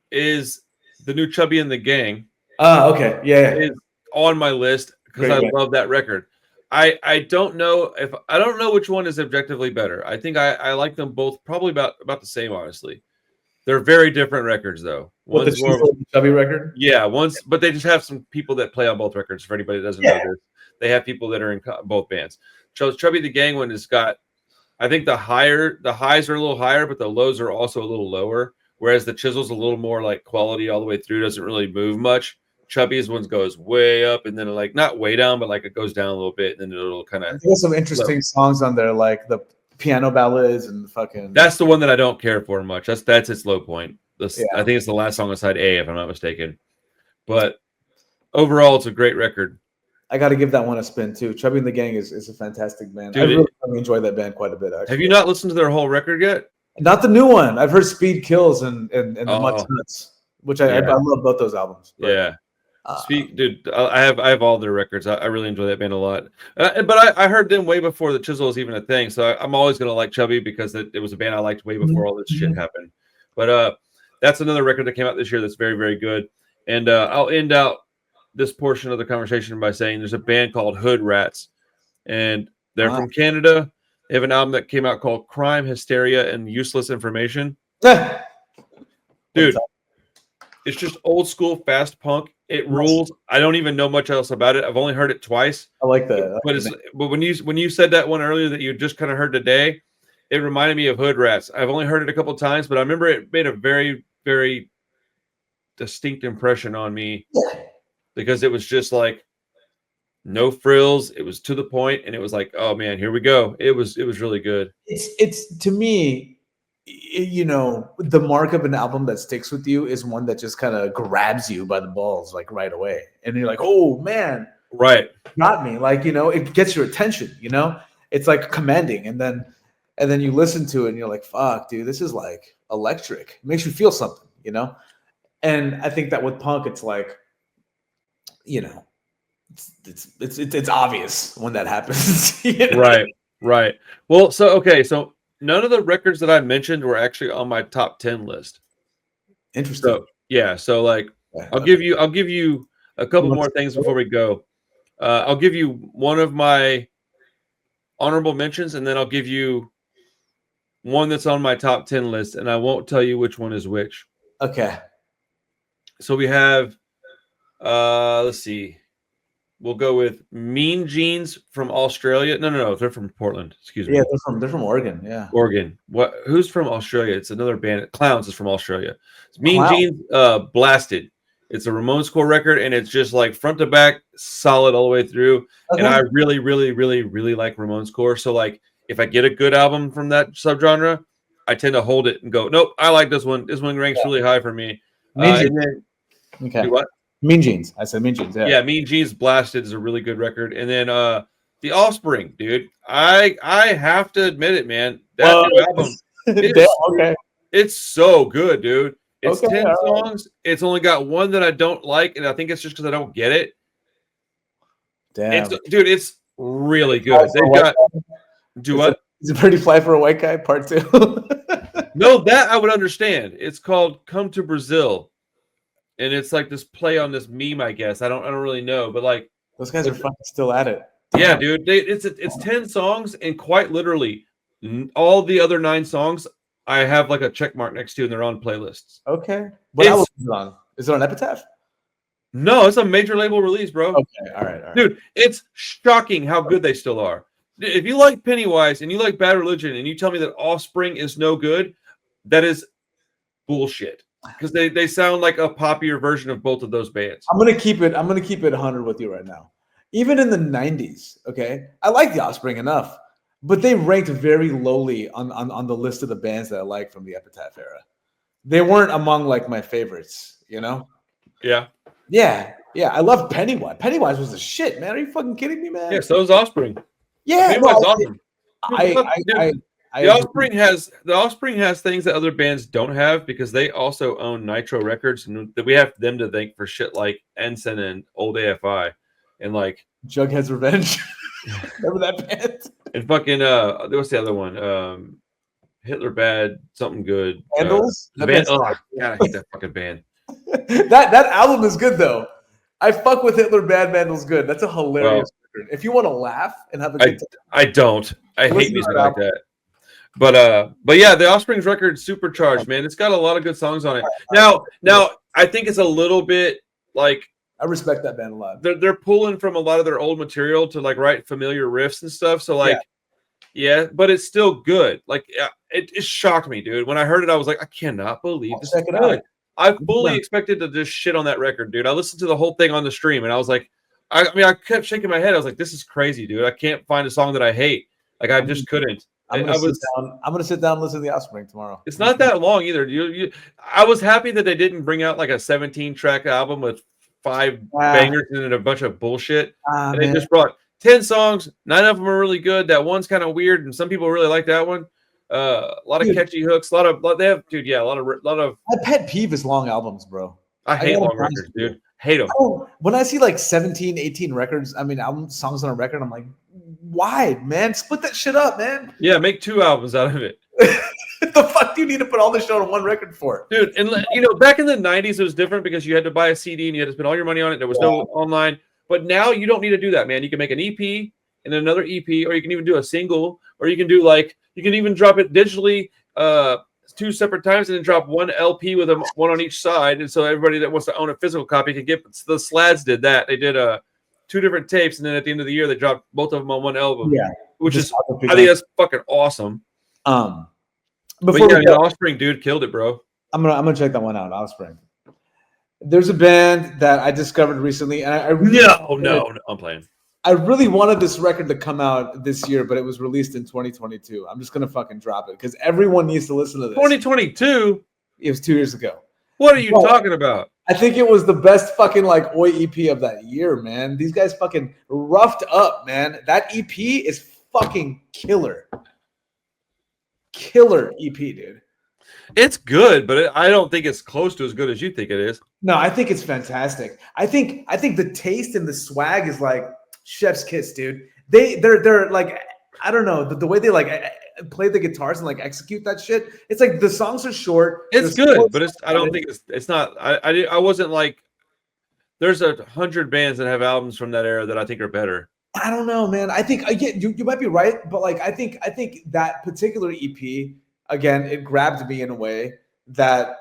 is the new Chubby and the Gang. Okay, yeah. Is on my list because I love that record. I don't know which one is objectively better. I think I like them both probably about the same, honestly. They're very different records, though. One's more the Chubby record? Yeah, but they just have some people that play on both records. For anybody that doesn't know this, they have people that are in both bands. Chubby the Gang one has got, I think the highs are a little higher, but the lows are also a little lower. Whereas the Chisel's a little more like quality all the way through, doesn't really move much. Chubby's one goes way up and then like not way down, but like it goes down a little bit and then it'll kind of. There's some interesting songs on there, like the piano ballads and fucking. That's the one that I don't care for much. That's its low point. I think it's the last song on side A, if I'm not mistaken. But overall, it's a great record. I got to give that one a spin too. Chubby and the Gang is a fantastic band. Dude, I really enjoy that band quite a bit. Actually. Have you not listened to their whole record yet? Not the new one. I've heard Speed Kills and the Mutt Nuts, which I love both those albums. But, yeah. Dude, I have all their records. I really enjoy that band a lot. But I heard them way before the Chisel was even a thing. So I'm always going to like Chubby because it was a band I liked way before all this shit happened. But that's another record that came out this year that's very, very good. And I'll end out this portion of the conversation by saying there's a band called Hood Rats. And they're from Canada. They have an album that came out called Crime, Hysteria, and Useless Information. Dude, it's just old school fast punk. It rules. I don't even know much else about it. I've only heard it twice. I like that. But when you said that one earlier that you just kind of heard today, it reminded me of Hood Rats. I've only heard it a couple of times, but I remember it made a very, very distinct impression on me because it was just like no frills. It was to the point, and it was like, oh man, here we go. It was really good. It's to me. The mark of an album that sticks with you is one that just kind of grabs you by the balls like right away. And you're like, oh man, right. Got me. Like, it gets your attention, it's like commanding. And then you listen to it and you're like, fuck, dude, this is like electric. It makes you feel something, And I think that with punk, it's like, it's obvious when that happens. Right. Well, so none of the records that I mentioned were actually on my top 10 list. Interesting. So like I'll give you a couple more things before we go. I'll give you one of my honorable mentions, and then I'll give you one that's on my top 10 list, and I won't tell you which one is which. Okay. So we have let's see. We'll go with Mean Jeans from Australia. No, they're from Portland. Excuse me. Yeah, they're from Oregon. Yeah, Oregon. Who's from Australia? It's another band. Clowns is from Australia. It's Mean Jeans, Blasted. It's a Ramones core record, and it's just like front to back, solid all the way through. Okay. And I really, really, really, really like Ramones core. So like, if I get a good album from that subgenre, I tend to hold it and go, nope, I like this one. This one ranks really high for me. Okay. Do what? Mean Jeans. I said Mean Jeans. Yeah. Mean Jeans Blasted is a really good record. And then The Offspring, dude. I have to admit it, man. That new album it's so good, dude. It's 10 songs. It's only got one that I don't like, and I think it's just because I don't get it. Damn. It's really good. They've got what? Is it Pretty Fly for a White Guy Part 2? No, that I would understand. It's called Come to Brazil. And it's like this play on this meme, I guess. I don't really know, but like those guys are fucking still at it. Yeah, dude. It's 10 songs, and quite literally, all the other 9 songs I have like a check mark next to, and they're on playlists. Okay. What album is it on? Is it on Epitaph? No, it's a major label release, bro. Okay, all right. Dude, it's shocking how good they still are. If you like Pennywise and you like Bad Religion, and you tell me that Offspring is no good, that is bullshit. Because they sound like a poppier version of both of those bands. I'm gonna keep it 100 with you right now. Even in the 90s, okay, I like the Offspring enough, but they ranked very lowly on the list of the bands that I like from the Epitaph era. They weren't among like my favorites, you know? Yeah. Yeah. I love Pennywise. Pennywise was the shit, man. Are you fucking kidding me, man? Yeah, so is Offspring. Yeah, Pennywise is awesome. The Offspring has things that other bands don't have because they also own Nitro Records, and we have them to thank for shit like Ensign and Old AFI, and like Jughead's Revenge. Remember that band? And fucking what's the other one? Hitler Bad, something good. Vandals. God, I hate that fucking band. that album is good though. I fuck with Hitler Bad, Vandals good. That's a hilarious record. If you want to laugh and have a good time. I don't. I hate music like that. But yeah, the Offspring's record Supercharged, man. It's got a lot of good songs on it. Now I think it's a little bit like I respect that band a lot. They're pulling from a lot of their old material to like write familiar riffs and stuff. So like yeah, but it's still good. Like it shocked me, dude. When I heard it, I was like, I cannot believe this. Check it out. I fully expected to just shit on that record, dude. I listened to the whole thing on the stream, and I was like, I kept shaking my head. I was like, this is crazy, dude. I can't find a song that I hate. Like I just couldn't. I'm gonna sit down and listen to the Offspring tomorrow. It's not that long either. I was happy that they didn't bring out like a 17-track album with 5 bangers and a bunch of bullshit. And they just brought 10 songs. 9 of them are really good. That one's kind of weird, and some people really like that one. A lot of catchy hooks. A lot of. My pet peeve is long albums, bro. I hate long records, dude. Hate them. When I see like 17, 18 records, songs on a record, I'm like, why, man? Split that shit up, man. Yeah, make 2 albums out of it. The fuck do you need to put all this shit on one record for? Dude, and back in the 90s, it was different because you had to buy a CD and you had to spend all your money on it. There was no online. But now you don't need to do that, man. You can make an EP and another EP, or you can even do a single, or you can do you can even drop it digitally 2 separate times and then drop 1 LP with one on each side. And so everybody that wants to own a physical copy can get. The Slads did that. They did 2 different tapes, and then at the end of the year, they dropped both of them on 1 album. Yeah, which is I think that's fucking awesome. The Offspring dude killed it, bro. I'm gonna check that one out. Offspring. There's a band that I discovered recently, and I really no, I'm playing. I really wanted this record to come out this year, but it was released in 2022. I'm just gonna fucking drop it because everyone needs to listen to this. 2022. It was 2 years ago. What are you talking about? I think it was the best fucking like Oi EP of that year, man. These guys fucking roughed up, man. That EP is fucking killer. Killer EP, dude. It's good, but I don't think it's close to as good as you think it is. No, I think it's fantastic. I think the taste and the swag is like chef's kiss, dude. They're like, I don't know, the way they like play the guitars and like execute that shit. It's like the songs are short. It's good, but I don't think it's not. I wasn't like. There's 100 bands that have albums from that era that I think are better. I don't know, man. I think you might be right, but like I think that particular EP again, it grabbed me in a way that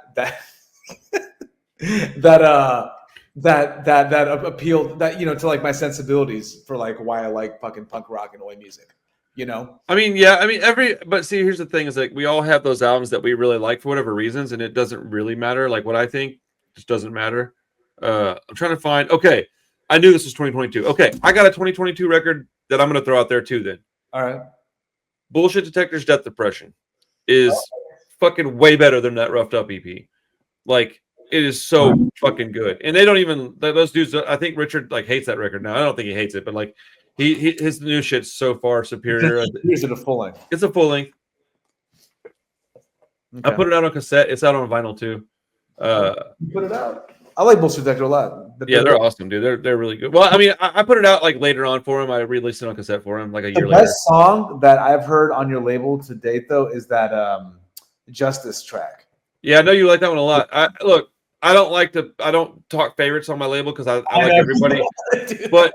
appealed to like my sensibilities for like why I like fucking punk rock and oi music. But see, here's the thing: is like we all have those albums that we really like for whatever reasons, and it doesn't really matter. Like what I think just doesn't matter. I'm trying to find. Okay, I knew this was 2022. Okay, I got a 2022 record that I'm going to throw out there too. Then, all right, Bullshit Detector's Death Depression is fucking way better than that Roughed Up EP. Like it is so fucking good, and they don't even those dudes. I think Richard like hates that record now. I don't think he hates it, but like his new shit's so far superior. Is it a full length? It's a full length. Okay. I put it out on cassette. It's out on vinyl too. You put it out. I like Bullshit Detector a lot. They're awesome, dude. They're really good. Well, I mean, I put it out like later on for him. I released it on cassette for him like a year later. The best song that I've heard on your label to date, though, is that Justice track. Yeah, I know you like that one a lot. I don't talk favorites on my label because I like everybody. But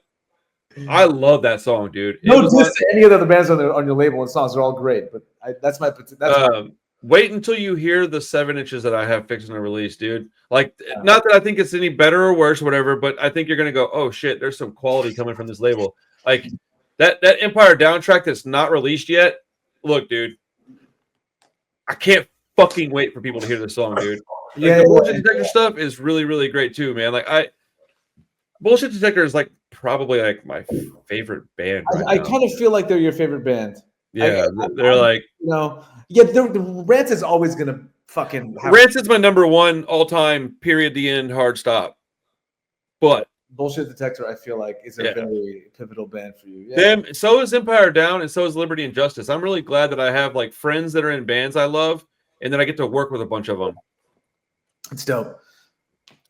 I love that song, dude. It No was diss to any of the other bands on your label and songs. They're all great, but that's my. Wait until you hear the 7 inches that I have fixing to release, dude. Like, not that I think it's any better or worse or whatever, but I think you're gonna go, oh shit, there's some quality coming from this label. Like that Empire Down track that's not released yet. Look, dude, I can't fucking wait for people to hear this song, dude. Like the Bullshit Detector stuff is really, really great too, man. Like Bullshit Detector is like probably like my favorite band. I kind of feel like they're your favorite band. Yeah, they're like, yeah, the Rant is always gonna fucking. Rancid's my number one all time. Period. The end. Hard stop. But Bullshit Detector, I feel like, is a very pivotal band for you. Them. So is Empire Down, and so is Liberty and Justice. I'm really glad that I have like friends that are in bands I love, and then I get to work with a bunch of them. It's dope.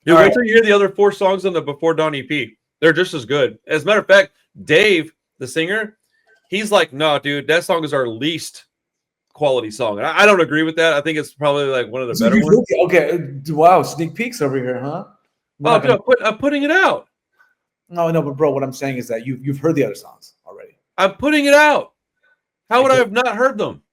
Dude, wait till you hear the other 4 songs on the Before Dawn EP. They're just as good. As a matter of fact, Dave, the singer, he's like, no, dude, that song is our least quality song. And I don't agree with that. I think it's probably like one of the better ones. Okay. Wow. Sneak peeks over here, huh? I'm putting it out. No, but bro, what I'm saying is that you've heard the other songs already. I'm putting it out. How would I have not heard them?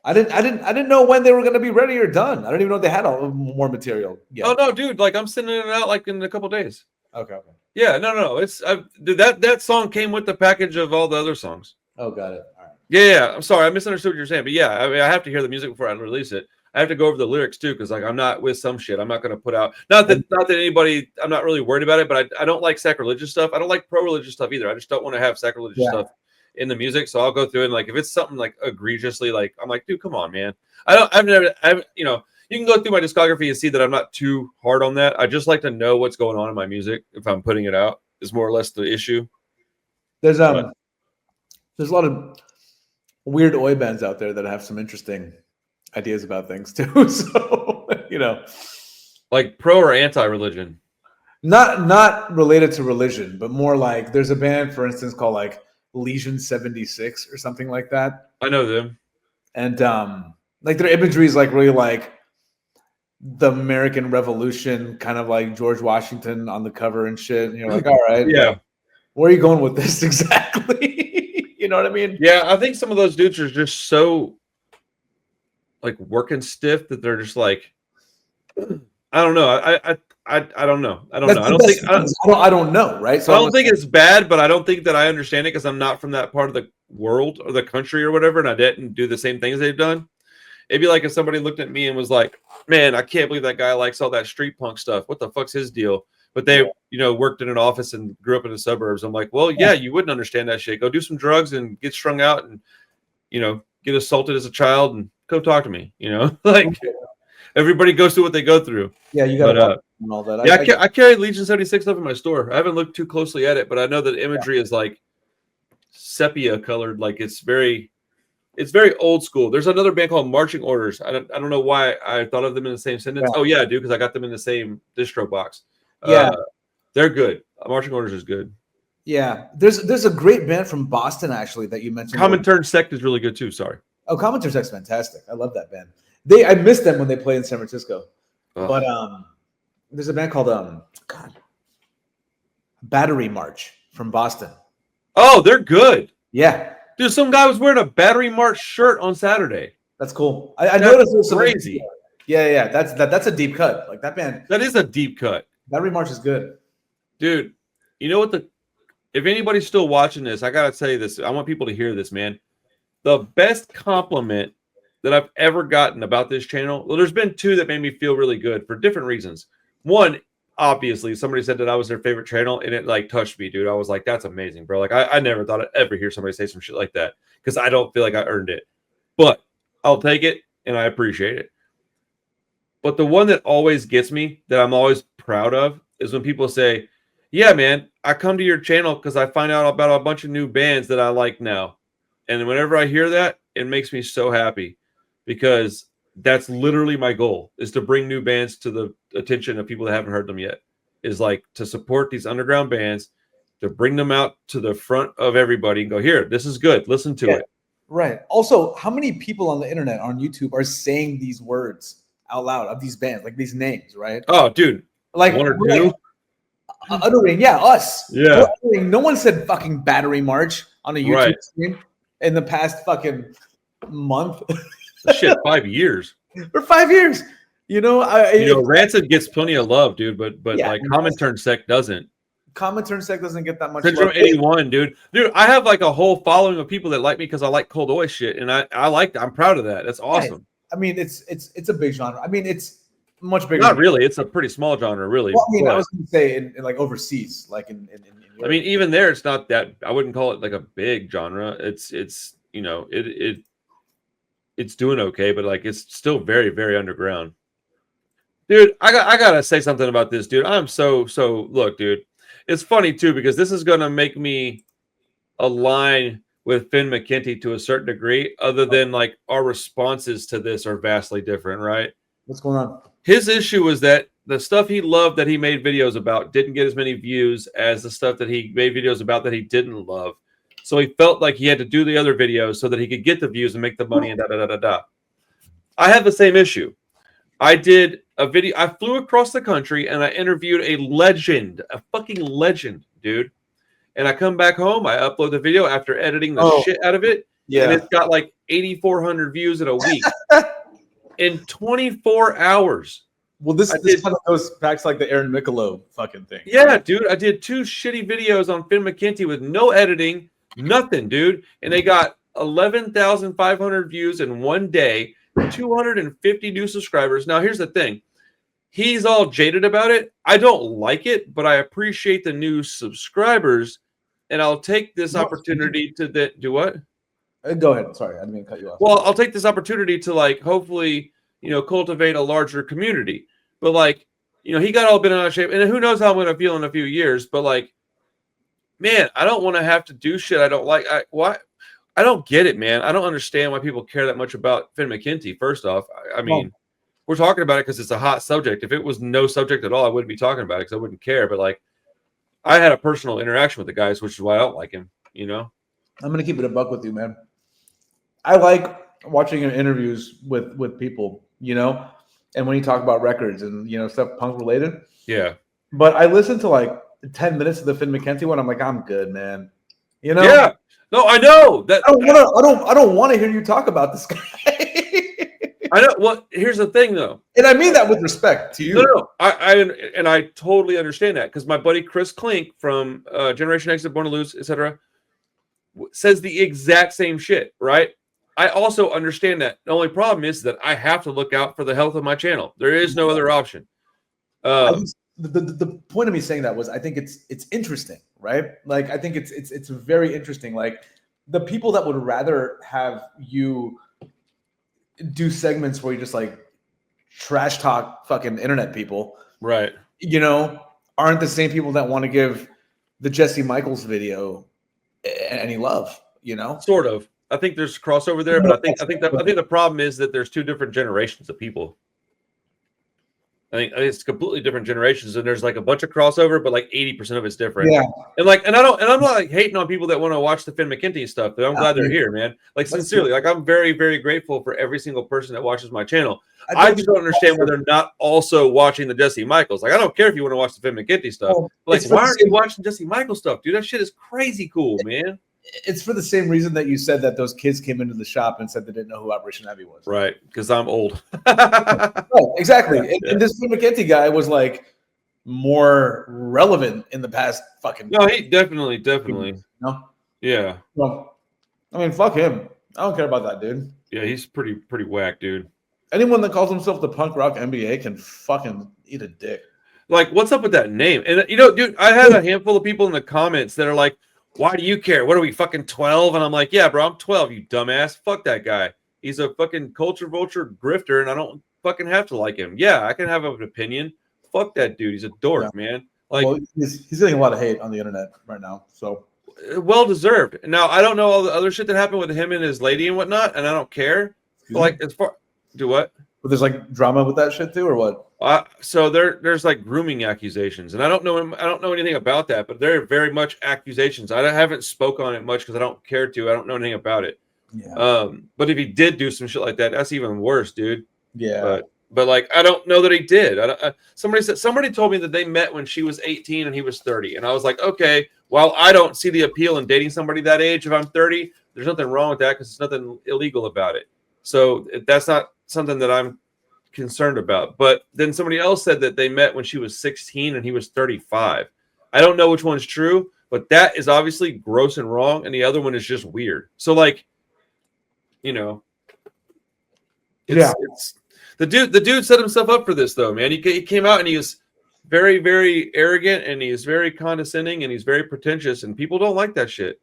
I didn't know when they were going to be ready or done. I don't even know if they had more material yet. Oh no, dude! Like I'm sending it out like in a couple days. Okay. Yeah, no. It's that song came with the package of all the other songs. Oh, got it. All right. Yeah. I'm sorry, I misunderstood what you're saying, but yeah, I mean, I have to hear the music before I release it. I have to go over the lyrics too, because like I'm not with some shit. I'm not going to put out not that anybody. I'm not really worried about it, but I don't like sacrilegious stuff. I don't like pro-religious stuff either. I just don't want to have sacrilegious stuff in the music. So I'll go through and like if it's something like egregiously, like I'm like, dude, come on, man. I've you know, you can go through my discography and see that I'm not too hard on that. I just like to know what's going on in my music if I'm putting it out. Is more or less the issue. There's a lot of weird oi bands out there that have some interesting ideas about things too. So like pro or anti-religion. Not related to religion, but more like there's a band, for instance, called like Legion 76 or something like that. I know them. And like their imagery is like really like the American Revolution, kind of like George Washington on the cover and shit. And you're like, all right, yeah, where are you going with this exactly? You know what I mean? Yeah, I think some of those dudes are just so like working stiff that they're just like, I don't know. I don't know. I don't know, right? So I don't think it's bad, but I don't think that I understand it because I'm not from that part of the world or the country or whatever, and I didn't do the same things they've done. It'd be like if somebody looked at me and was like, "Man, I can't believe that guy likes all that street punk stuff. What the fuck's his deal?" But they, worked in an office and grew up in the suburbs. I'm like, well, yeah, you wouldn't understand that shit. Go do some drugs and get strung out and, get assaulted as a child and go talk to me. Like everybody goes through what they go through. Yeah, you got to and all that. Yeah, I carry Legion 76 stuff in my store. I haven't looked too closely at it, but I know that imagery is like sepia colored. Like it's very old school. There's another band called Marching Orders. I don't know why I thought of them in the same sentence. Yeah. Oh yeah, I do, because I got them in the same distro box. Yeah, they're good. Marching Orders is good. Yeah, there's a great band from Boston actually that you mentioned. Comintern Sect is really good too. Sorry. Oh, Comintern Sect's fantastic. I love that band. I missed them when they played in San Francisco. But there's a band called Battery March from Boston. Oh, they're good. Yeah. Dude, some guy was wearing a Battery March shirt on Saturday. That's cool. I noticed it was crazy. Yeah. That's a deep cut. Like that band. That is a deep cut. Battery March is good. Dude, you know what if anybody's still watching this, I gotta say this. I want people to hear this, man. The best compliment that I've ever gotten about this channel. Well, there's been 2 that made me feel really good for different reasons. One, obviously, somebody said that I was their favorite channel, and it like touched me, dude. I was like, that's amazing, bro. Like I never thought I'd ever hear somebody say some shit like that because I don't feel like I earned it. But I'll take it and I appreciate it. But the one that always gets me, that I'm always proud of, is when people say, yeah, man, I come to your channel because I find out about a bunch of new bands that I like now. And whenever I hear that, it makes me so happy because that's literally my goal, is to bring new bands to the attention of people that haven't heard them yet, is like to support these underground bands, to bring them out to the front of everybody and go, here, this is good. Listen to it. Right. Also, how many people on the internet, on YouTube, are saying these words out loud of these bands, like these names, right? Oh, dude. Like 1 or 2? uttering, yeah, us. Yeah. We're uttering, no one said fucking battery march on a YouTube stream in the past fucking month. Shit, 5 years. For 5 years. Rancid gets plenty of love, dude, but Yeah, like Comintern Sec doesn't. Comintern Sec doesn't get that much Syndrome love. 81, dude. Dude, I have like a whole following of people that like me because I like Cold Oi shit, and I like that. I'm proud of that. That's awesome. I mean, it's a big genre. I mean, it's much bigger. Not really. It's a pretty small genre, really. Well, I mean, I was going to say in like overseas, like in I mean, even there, it's not that. I wouldn't call it like a big genre. It's it's doing okay, but like it's still very, very underground. Dude, I gotta say something about this, dude. I'm so look, dude. It's funny too because this is gonna make me align with Finn McKenty to a certain degree, other than like our responses to this are vastly different, right? What's going on? His issue was that the stuff he loved that he made videos about didn't get as many views as the stuff that he made videos about that he didn't love. So he felt like he had to do the other videos so that he could get the views and make the money and da da da da da. I have the same issue. I did a video. I flew across the country and I interviewed a legend, a fucking legend, dude. And I come back home. I upload the video after editing the shit out of it. Yeah. And it's got like 8,400 views in a week. In 24 hours. Well, this kind of goes back to like the Aaron Michelot fucking thing. Yeah, dude. I did 2 shitty videos on Finn McKenty with no editing, nothing, dude. And they got 11,500 views in one day, 250 new subscribers. Now, here's the thing. He's all jaded about it. I don't like it, but I appreciate the new subscribers. And I'll take this opportunity to do what? Go ahead. Sorry, I didn't mean to cut you off. Well, I'll take this opportunity to like hopefully, cultivate a larger community. But like, he got all bent out of shape, and who knows how I'm going to feel in a few years. But like, man, I don't want to have to do shit I don't like. I don't get it, man. I don't understand why people care that much about Finn McKenty. First off, I mean, we're talking about it because it's a hot subject. If it was no subject at all, I wouldn't be talking about it because I wouldn't care. But like, I had a personal interaction with the guys, which is why I don't like him. I'm gonna keep it a buck with you, man. I like watching interviews with people, and when you talk about records and stuff punk related. Yeah. But I listened to like 10 minutes of the Finn McKenty one. I'm like, I'm good, man. Yeah. No, I know that. I don't want to hear you talk about this guy. I know. Well, here's the thing, though, and I mean that with respect to you. No. I totally understand that because my buddy Chris Klink from Generation X, Born to Lose, etc., says the exact same shit. Right? I also understand that. The only problem is that I have to look out for the health of my channel. There is no other option. The point of me saying that was I think it's interesting, right? Like I think it's very interesting. Like the people that would rather have you do segments where you just like trash talk fucking internet people, right? Aren't the same people that want to give the Jesse Michaels video any love. Sort of. I think there's crossover there, but I think the problem is that there's 2 different generations of people. I think it's completely different generations, and there's like a bunch of crossover, but like 80% of it's different. Yeah. And I'm not like hating on people that want to watch the Finn McKenty stuff, but I'm glad they're here, man. Like sincerely, like I'm very, very grateful for every single person that watches my channel. I just don't understand why they're not also watching the Jesse Michaels. Like I don't care if you want to watch the Finn McKenty stuff. Like why aren't you watching Jesse Michaels stuff, dude? That shit is crazy cool, man. It's for the same reason that you said that those kids came into the shop and said they didn't know who Operation Heavy was. Right, because I'm old. Right, exactly. And this Finn McKenty guy was like more relevant in the past fucking. No, he definitely. No. Yeah. Well, I mean, fuck him. I don't care about that dude. Yeah, he's pretty whack, dude. Anyone that calls himself the punk rock NBA can fucking eat a dick. Like, what's up with that name? And dude, I had a handful of people in the comments that are like, why do you care? What are we, fucking 12? And I'm like, yeah, bro, I'm 12, you dumbass. Fuck that guy. He's a fucking culture vulture grifter, and I don't fucking have to like him. Yeah, I can have an opinion. Fuck that dude. He's a dork, man. Like, well, he's getting a lot of hate on the internet right now. So well deserved. Now, I don't know all the other shit that happened with him and his lady and whatnot, and I don't care. But like, as far do what? But there's like drama with that shit too, or what? So there's like grooming accusations, and I don't know anything about that, but they're very much accusations. I haven't spoke on it much because I don't care to. I don't know anything about it. Yeah. But if he did do some shit like that, that's even worse, dude. Yeah. But But like, I don't know that he did. Somebody told me that they met when she was 18 and he was 30, and I was like, okay, well, I don't see the appeal in dating somebody that age. If I'm 30, there's nothing wrong with that because there's nothing illegal about it. So that's not something that I'm concerned about. But then somebody else said that they met when she was 16 and he was 35. I don't know which one's true, but that is obviously gross and wrong, and the other one is just weird. So like, you know, it's the dude set himself up for this though, man. He came out and he was very, very arrogant, and he's very condescending, and he's very pretentious, and people don't like that shit.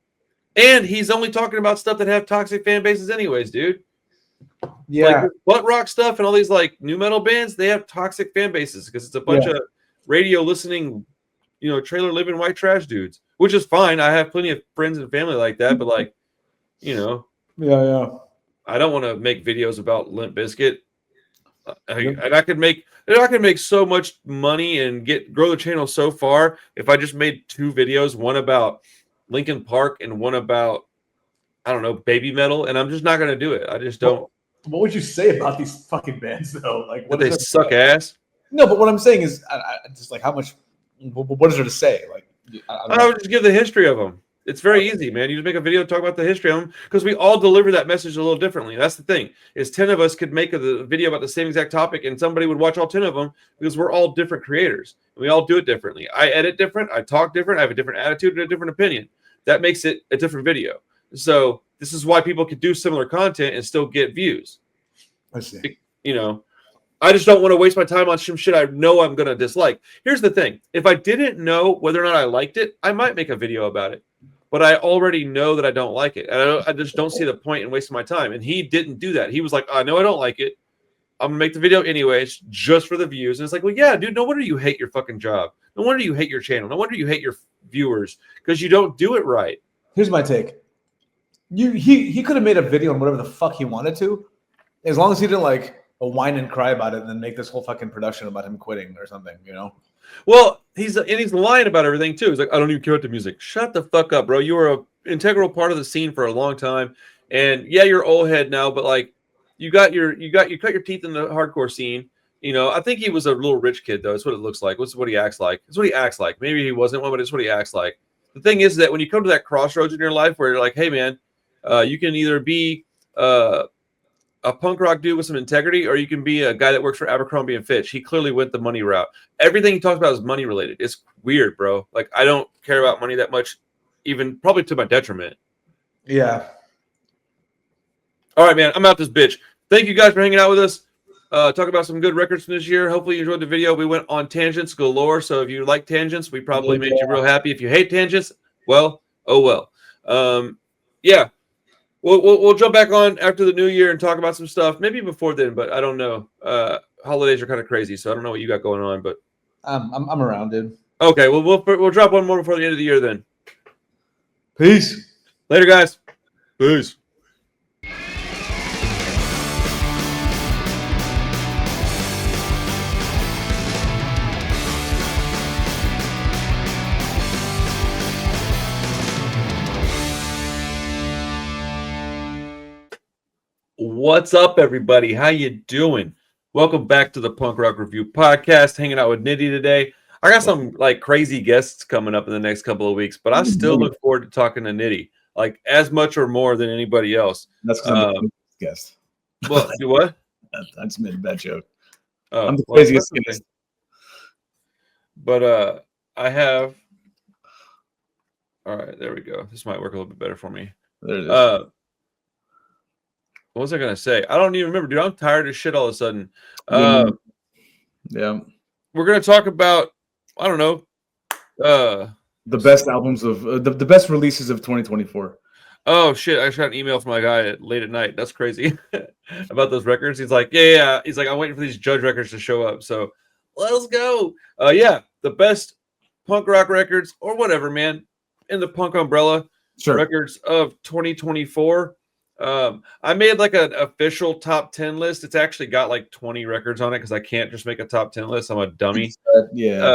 And he's only talking about stuff that have toxic fan bases anyways, dude. Yeah. Like butt rock stuff and all these like new metal bands, they have toxic fan bases because it's a bunch of radio listening, trailer living white trash dudes, which is fine. I have plenty of friends and family like that, but like, I don't want to make videos about Limp Bizkit. And I could make so much money and grow the channel so far if I just made 2 videos, one about Linkin Park and one about, I don't know, baby metal, and I'm just not going to do it. I just don't. What would you say about these fucking bands though? Like, what they suck ass? No, but what I'm saying is, I just like, how much? What is there to say? Like, I would just give the history of them. It's very easy, man. You just make a video, talk about the history of them, because we all deliver that message a little differently. That's the thing. Is 10 of us could make a video about the same exact topic, and somebody would watch all 10 of them because we're all different creators. And we all do it differently. I edit different. I talk different. I have a different attitude and a different opinion. That makes it a different video. So this is why people could do similar content and still get views. I see. I just don't want to waste my time on some shit I know I'm going to dislike. Here's the thing. If I didn't know whether or not I liked it, I might make a video about it. But I already know that I don't like it. And I just don't see the point in wasting my time. And he didn't do that. He was like, I know I don't like it. I'm going to make the video anyways, just for the views. And it's like, well, yeah, dude, no wonder you hate your fucking job. No wonder you hate your channel. No wonder you hate your viewers because you don't do it right. Here's my take. He could have made a video on whatever the fuck he wanted to, as long as he didn't like whine and cry about it and then make this whole fucking production about him quitting or something, Well, he's lying about everything too. He's like, I don't even care about the music. Shut the fuck up, bro. You were an integral part of the scene for a long time, and yeah, you're old head now, but like, you cut your teeth in the hardcore scene. I think he was a little rich kid though. That's what it looks like. That's what he acts like. It's what he acts like. Maybe he wasn't one, but it's what he acts like. The thing is that when you come to that crossroads in your life where you're like, hey man, you can either be a punk rock dude with some integrity, or you can be a guy that works for Abercrombie and Fitch. He clearly went the money route. Everything he talks about is money related. It's weird, bro. Like, I don't care about money that much, even probably to my detriment. Yeah. All right, man. I'm out this bitch. Thank you guys for hanging out with us. Talk about some good records from this year. Hopefully you enjoyed the video. We went on tangents galore. So if you like tangents, we probably made you real happy. If you hate tangents, well, oh well. Yeah. We'll jump back on after the new year and talk about some stuff. Maybe before then, but I don't know. Holidays are kind of crazy, so I don't know what you got going on. But I'm around, dude. Okay, well we'll drop one more before the end of the year then. Peace. Later, guys. Peace. What's up, everybody? How you doing? Welcome back to the Punk Rock Review Podcast. Hanging out with Nitty today. I got some like crazy guests coming up in the next couple of weeks, but I still look forward to talking to Nitty, like as much or more than anybody else. That's because I'm the guest. Well, do what? That's made a bad joke. I'm the craziest guest. But I have. All right, there we go. This might work a little bit better for me. There it is. What was I gonna say? I don't even remember, dude. I'm tired of shit all of a sudden. Yeah. We're gonna talk about, I don't know, the best albums of the best releases of 2024. Oh shit! I just got an email from my guy late at night. That's crazy about those records. He's like, yeah. He's like, I'm waiting for these Judge records to show up. So let's go. Yeah, the best punk rock records or whatever, man, in the punk umbrella. Sure. Records of 2024. I made like an official top 10 list. It's actually got like 20 records on it because I can't just make a top 10 list. I'm a dummy. Yeah.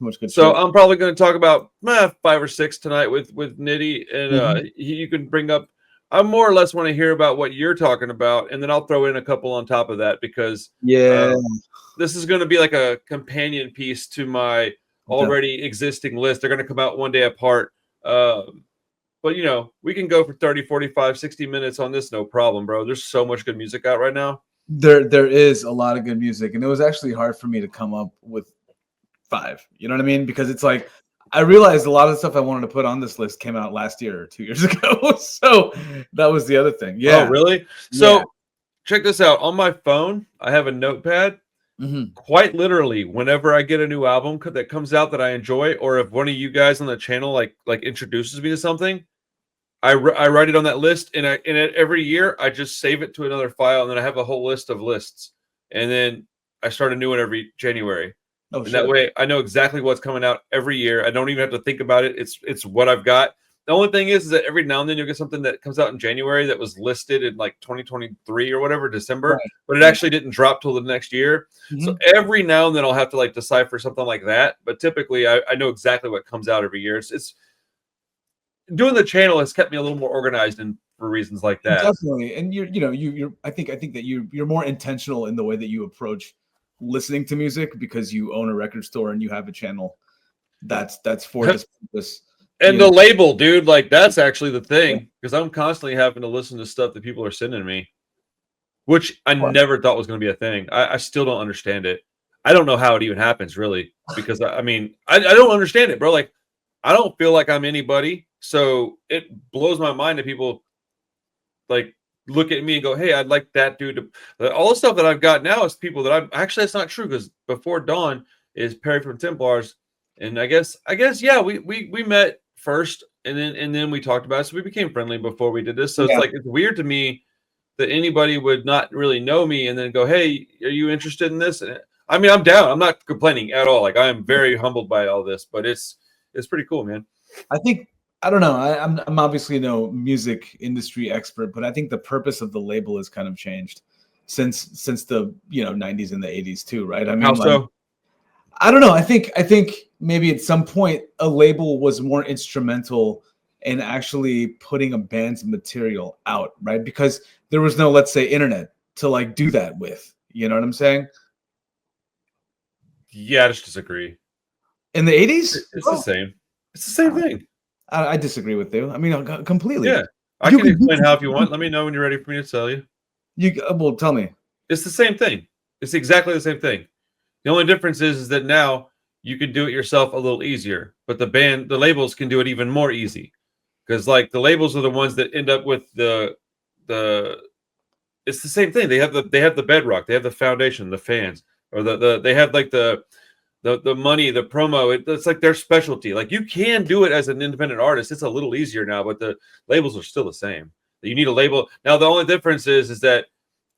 Much good so shit. I'm probably going to talk about 5 or 6 tonight with Nitty, and you can bring up I more or less want to hear about what you're talking about, and then I'll throw in a couple on top of that because this is going to be like a companion piece to my already existing list. They're going to come out one day apart. But, you know, we can go for 30, 45, 60 minutes on this. No problem, bro. There's so much good music out right now. There is a lot of good music. And it was actually hard for me to come up with 5. You know what I mean? Because it's like, I realized a lot of the stuff I wanted to put on this list came out last year or 2 years ago. So that was the other thing. Yeah. Oh, really? So check this out. On my phone, I have a notepad. Quite literally, whenever I get a new album that comes out that I enjoy, or if one of you guys on the channel like introduces me to something, I write it on that list, and every year I just save it to another file, and then I have a whole list of lists, and then I start a new one every January. And that way I know exactly what's coming out every year. I don't even have to think about it. It's what I've got. The only thing is that every now and then you'll get something that comes out in January that was listed in like 2023 or whatever, December, but it actually didn't drop till the next year. So every now and then I'll have to like decipher something like that. But typically I know exactly what comes out every year. It's doing the channel has kept me a little more organized and for reasons like that. Definitely. And you're I think that you're more intentional in the way that you approach listening to music because you own a record store and you have a channel that's for this purpose. And the label, dude, like that's actually the thing, because I'm constantly having to listen to stuff that people are sending me, which I never thought was going to be a thing. I still don't understand it. I don't know how it even happens, really, because I mean, I don't understand it, bro. Like, I don't feel like I'm anybody, so it blows my mind that people like look at me and go, "Hey, I'd like that dude to." All the stuff that I've got now is people that I'm actually. That's not true, because Before Dawn is Perry from Templars, and I guess yeah, we met first, and then we talked about it, so we became friendly before we did this. So it's like, it's weird to me that anybody would not really know me and then go, "Hey, are you interested in this?" And I mean, I'm down. I'm not complaining at all. Like, I am very humbled by all this, but it's pretty cool, man. I don't know. I'm obviously no music industry expert, but I think the purpose of the label has kind of changed since the 90s and the 80s too, right? I mean, how so? I don't know. I think maybe at some point a label was more instrumental in actually putting a band's material out, right? Because there was no, let's say, internet to like do that with. You know what I'm saying? Yeah, I just disagree. In the 80s? It's the same. It's the same thing. I disagree with you. I mean, completely. Yeah. I can explain how if you want. Let me know when you're ready for me to tell you. Well, tell me. It's the same thing. It's exactly the same thing. The only difference is that now you can do it yourself a little easier, but the labels can do it even more easy, because like the labels are the ones that end up with the. It's the same thing. They have the bedrock. They have the foundation, the fans, or they have like the money, the promo. It's like their specialty. Like, you can do it as an independent artist. It's a little easier now, but the labels are still the same. You need a label. Now, the only difference is that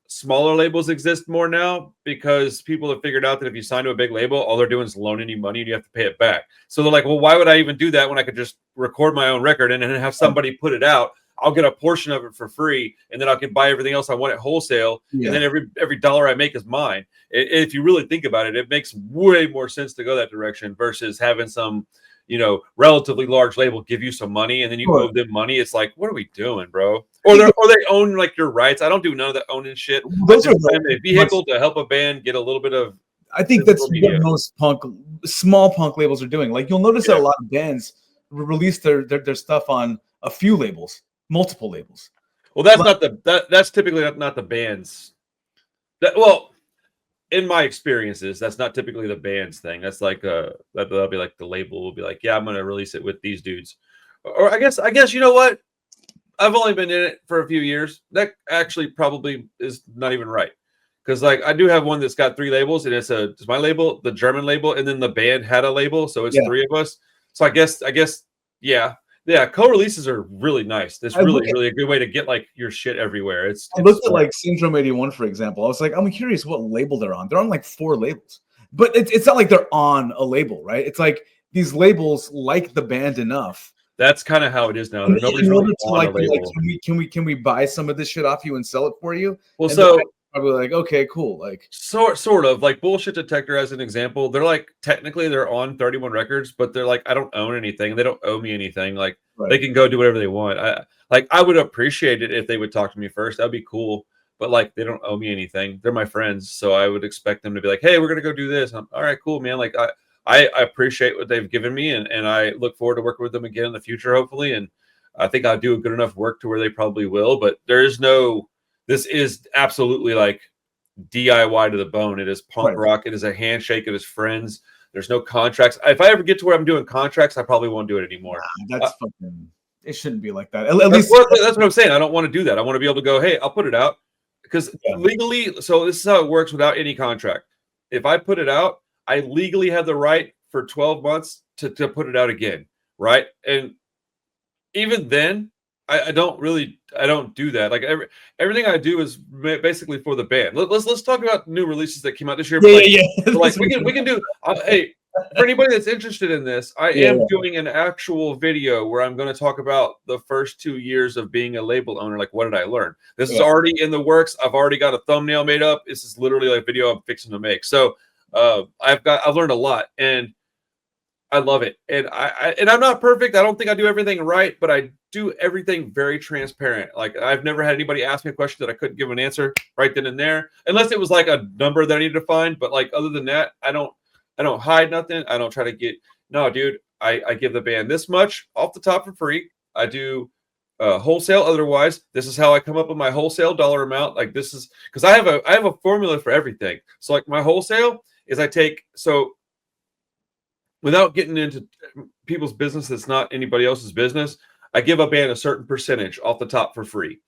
smaller labels exist more now, because people have figured out that if you sign to a big label, all they're doing is loaning you money and you have to pay it back. So they're like, well, why would I even do that when I could just record my own record and then have somebody put it out? I'll get a portion of it for free, and then I can buy everything else I want at wholesale. And then every dollar I make is mine. If you really think about it, it makes way more sense to go that direction versus having some, relatively large label give you some money and then you owe them money. It's like, what are we doing, bro? Or they own like your rights. I don't do none of that owning shit. Those are a vehicle to help a band get a little bit of. I think that's what most small punk labels are doing. Like, you'll notice that a lot of bands release their stuff on a few labels, multiple labels. Well, that's typically not the band's. In my experiences, that's not typically the band's thing. That's like that'll be like the label will be like, yeah, I'm gonna release it with these dudes. Or I guess you know what? I've only been in it for a few years. That actually probably is not even right, because like I do have one that's got 3 labels, and it's my label, the German label, and then the band had a label, so it's 3 of us. So I guess yeah. Co-releases are really nice. That's really a good way to get like your shit everywhere. I looked at like Syndrome 81, for example. I was like, I'm curious what label they're on. They're on like 4 labels, but it's not like they're on a label, right? It's like these labels like the band enough. That's kind of how it is now. Nobody's really on a label. Can we buy some of this shit off you and sell it for you? Well, probably like, okay, cool. Like sort of like Bullshit Detector as an example. They're like technically they're on 31 Records, but they're like I don't own anything. They don't owe me anything. Like they can go do whatever they want. I would appreciate it if they would talk to me first. That'd be cool. But like they don't owe me anything. They're my friends, so I would expect them to be like, "Hey, we're gonna go do this." All right, cool, man. Like I appreciate what they've given me, and I look forward to working with them again in the future, hopefully. And I think I'll do a good enough work to where they probably will. But there is no. This is absolutely like DIY to the bone. It is punk rock. It is a handshake. It is friends. There's no contracts. If I ever get to where I'm doing contracts, I probably won't do it anymore. That's fucking. It shouldn't be like that. At least that's what I'm saying. I don't want to do that. I want to be able to go, hey, I'll put it out because legally. So this is how it works without any contract. If I put it out, I legally have the right for 12 months to put it out again, right? And even then, I don't do that. Like everything I do is basically for the band. Let's talk about new releases that came out this year. Like we can do. Hey, for anybody that's interested in this, I am doing an actual video where I'm going to talk about the first 2 years of being a label owner. Like, what did I learn? This is already in the works. I've already got a thumbnail made up. This is literally like a video I'm fixing to make. So I've learned a lot and I love it. And I'm not perfect. I don't think I do everything right, but I do everything very transparent. Like I've never had anybody ask me a question that I couldn't give an answer right then and there, unless it was like a number that I needed to find. But like other than that, I don't hide nothing. I don't try to get no, dude. I give the band this much off the top for free. I do wholesale. Otherwise, this is how I come up with my wholesale dollar amount. Like this is because I have a formula for everything. So like my wholesale is I take without getting into people's business that's not anybody else's business, I give a band a certain percentage off the top for free.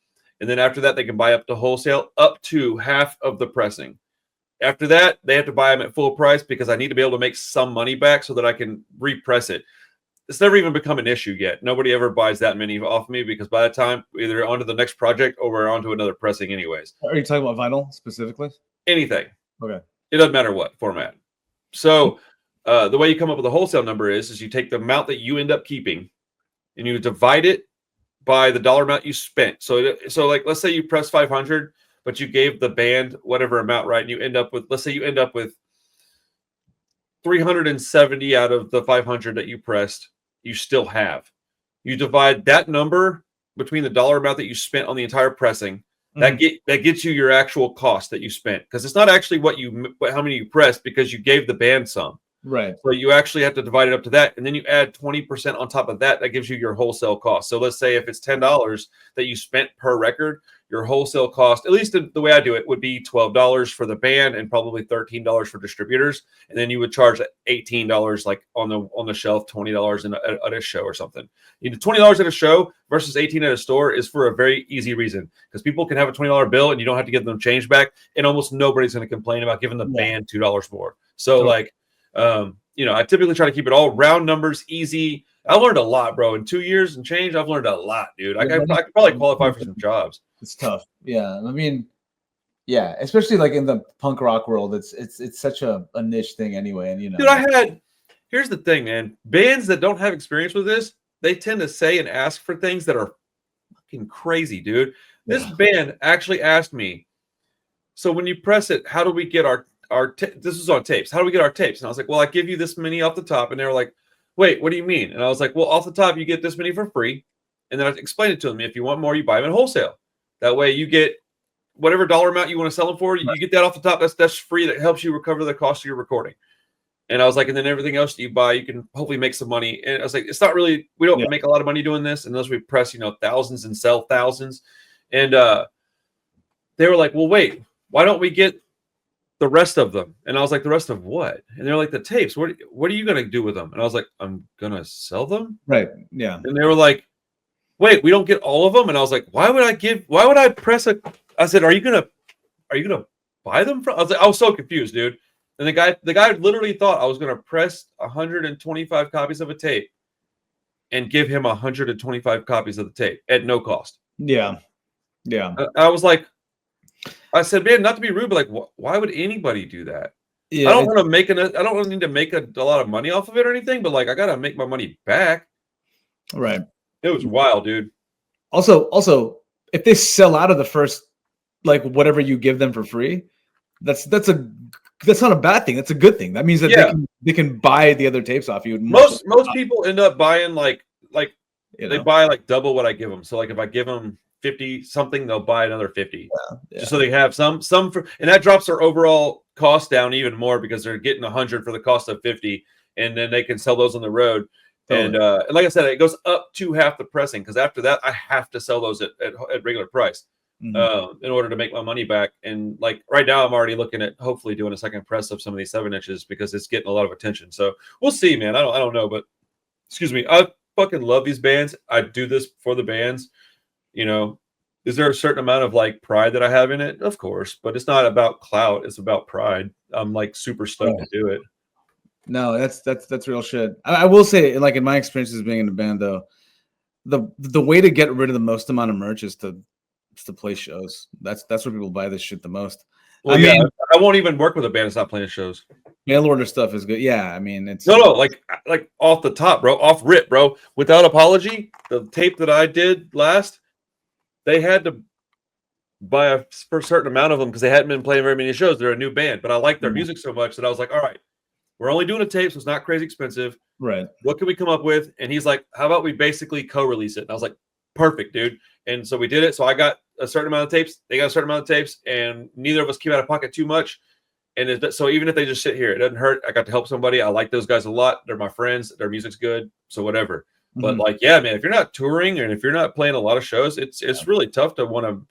And then after that, they can buy up to wholesale up to half of the pressing. After that, they have to buy them at full price because I need to be able to make some money back so that I can repress it. It's never even become an issue yet. Nobody ever buys that many off me because by the time we're either onto the next project or we're onto another pressing anyways. Are you talking about vinyl specifically? Anything. Okay. It doesn't matter what format. So the way you come up with a wholesale number is you take the amount that you end up keeping and you divide it by the dollar amount you spent. So like, let's say you press 500, but you gave the band whatever amount, right? And you end up with, let's say you end up with 370 out of the 500 that you pressed, you still have. You divide that number between the dollar amount that you spent on the entire pressing. That gets you your actual cost that you spent because it's not actually how many you pressed because you gave the band some. Right. So you actually have to divide it up to that. And then you add 20% on top of that. That gives you your wholesale cost. So let's say if it's $10 that you spent per record, your wholesale cost, at least the way I do it, would be $12 for the band and probably $13 for distributors. And then you would charge $18 like on the shelf, $20 at a show or something. You know, $20 at a show versus $18 at a store is for a very easy reason because people can have a $20 bill and you don't have to give them change back. And almost nobody's going to complain about giving the band $2 more. So I typically try to keep it all round numbers, easy. I learned a lot, bro. In 2 years and change, I've learned a lot, dude. I could probably qualify for some jobs. It's tough. Yeah. I mean, yeah, especially like in the punk rock world, it's such a niche thing anyway. And dude, here's the thing, man. Bands that don't have experience with this, they tend to say and ask for things that are fucking crazy, dude. This band actually asked me, so when you press it, how do we get this was on tapes. How do we get our tapes? And I was like, well, I give you this many off the top. And they were like, wait, what do you mean? And I was like, well, off the top, you get this many for free. And then I explained it to them. If you want more, you buy them in wholesale. That way you get whatever dollar amount you want to sell them for. You get that off the top. That's free. That helps you recover the cost of your recording. And I was like, and then everything else that you buy, you can hopefully make some money. And I was like, it's not really, we don't make a lot of money doing this unless we press, thousands and sell thousands. And they were like, well, wait, why don't we get the rest of them? And I was like, the rest of what? And they're like, the tapes. What are you going to do with them? And I was like, I'm going to sell them. Right. Yeah. And they were like, wait, we don't get all of them. And I was like, why would I press I said, are you going to buy them from? I was so confused, dude. And the guy literally thought I was going to press 125 copies of a tape and give him 125 copies of the tape at no cost. Yeah. Yeah. I was like, I said, man, not to be rude, but like, why would anybody do that? Yeah, I don't want to I don't really need to make a lot of money off of it or anything, but like, I got to make my money back. Right. It was wild, dude. Also, if they sell out of the first like whatever you give them for free, that's not a bad thing. That's a good thing. That means that they can buy the other tapes off you. Most people end up buying like they buy like double what I give them. So like if I give them 50 something, they'll buy another 50 just so they have some for, and that drops their overall cost down even more because they're getting 100 for the cost of 50, and then they can sell those on the road. Totally. And like I said, it goes up to half the pressing because after that I have to sell those at regular price in order to make my money back. And like right now I'm already looking at hopefully doing a second press of some of these 7 inches because it's getting a lot of attention. So we'll see, man. I don't know, but excuse me, I fucking love these bands. I do this for the bands. You know, is there a certain amount of like pride that I have in it? Of course, but it's not about clout. It's about pride. I'm like super stoked to do it. No, that's real shit. I will say, like in my experiences being in the band, though, the way to get rid of the most amount of merch is to play shows. That's where people buy this shit the most. Well, I mean, I won't even work with a band that's not playing shows. Mail order stuff is good. Yeah, I mean, it's no, like off the top, bro, off rip, bro. Without apology, the tape that I did last, they had to buy for a certain amount of them because they hadn't been playing very many shows. They're a new band, but I like their music so much that I was like, all right, we're only doing a tape, so it's not crazy expensive. Right. What can we come up with? And he's like, how about we basically co-release it? And I was like, perfect, dude. And so we did it. So I got a certain amount of tapes. They got a certain amount of tapes, and neither of us came out of pocket too much. And so even if they just sit here, it doesn't hurt. I got to help somebody. I like those guys a lot. They're my friends. Their music's good. So whatever. But like, yeah, man, if you're not touring and if you're not playing a lot of shows, it's really tough to want to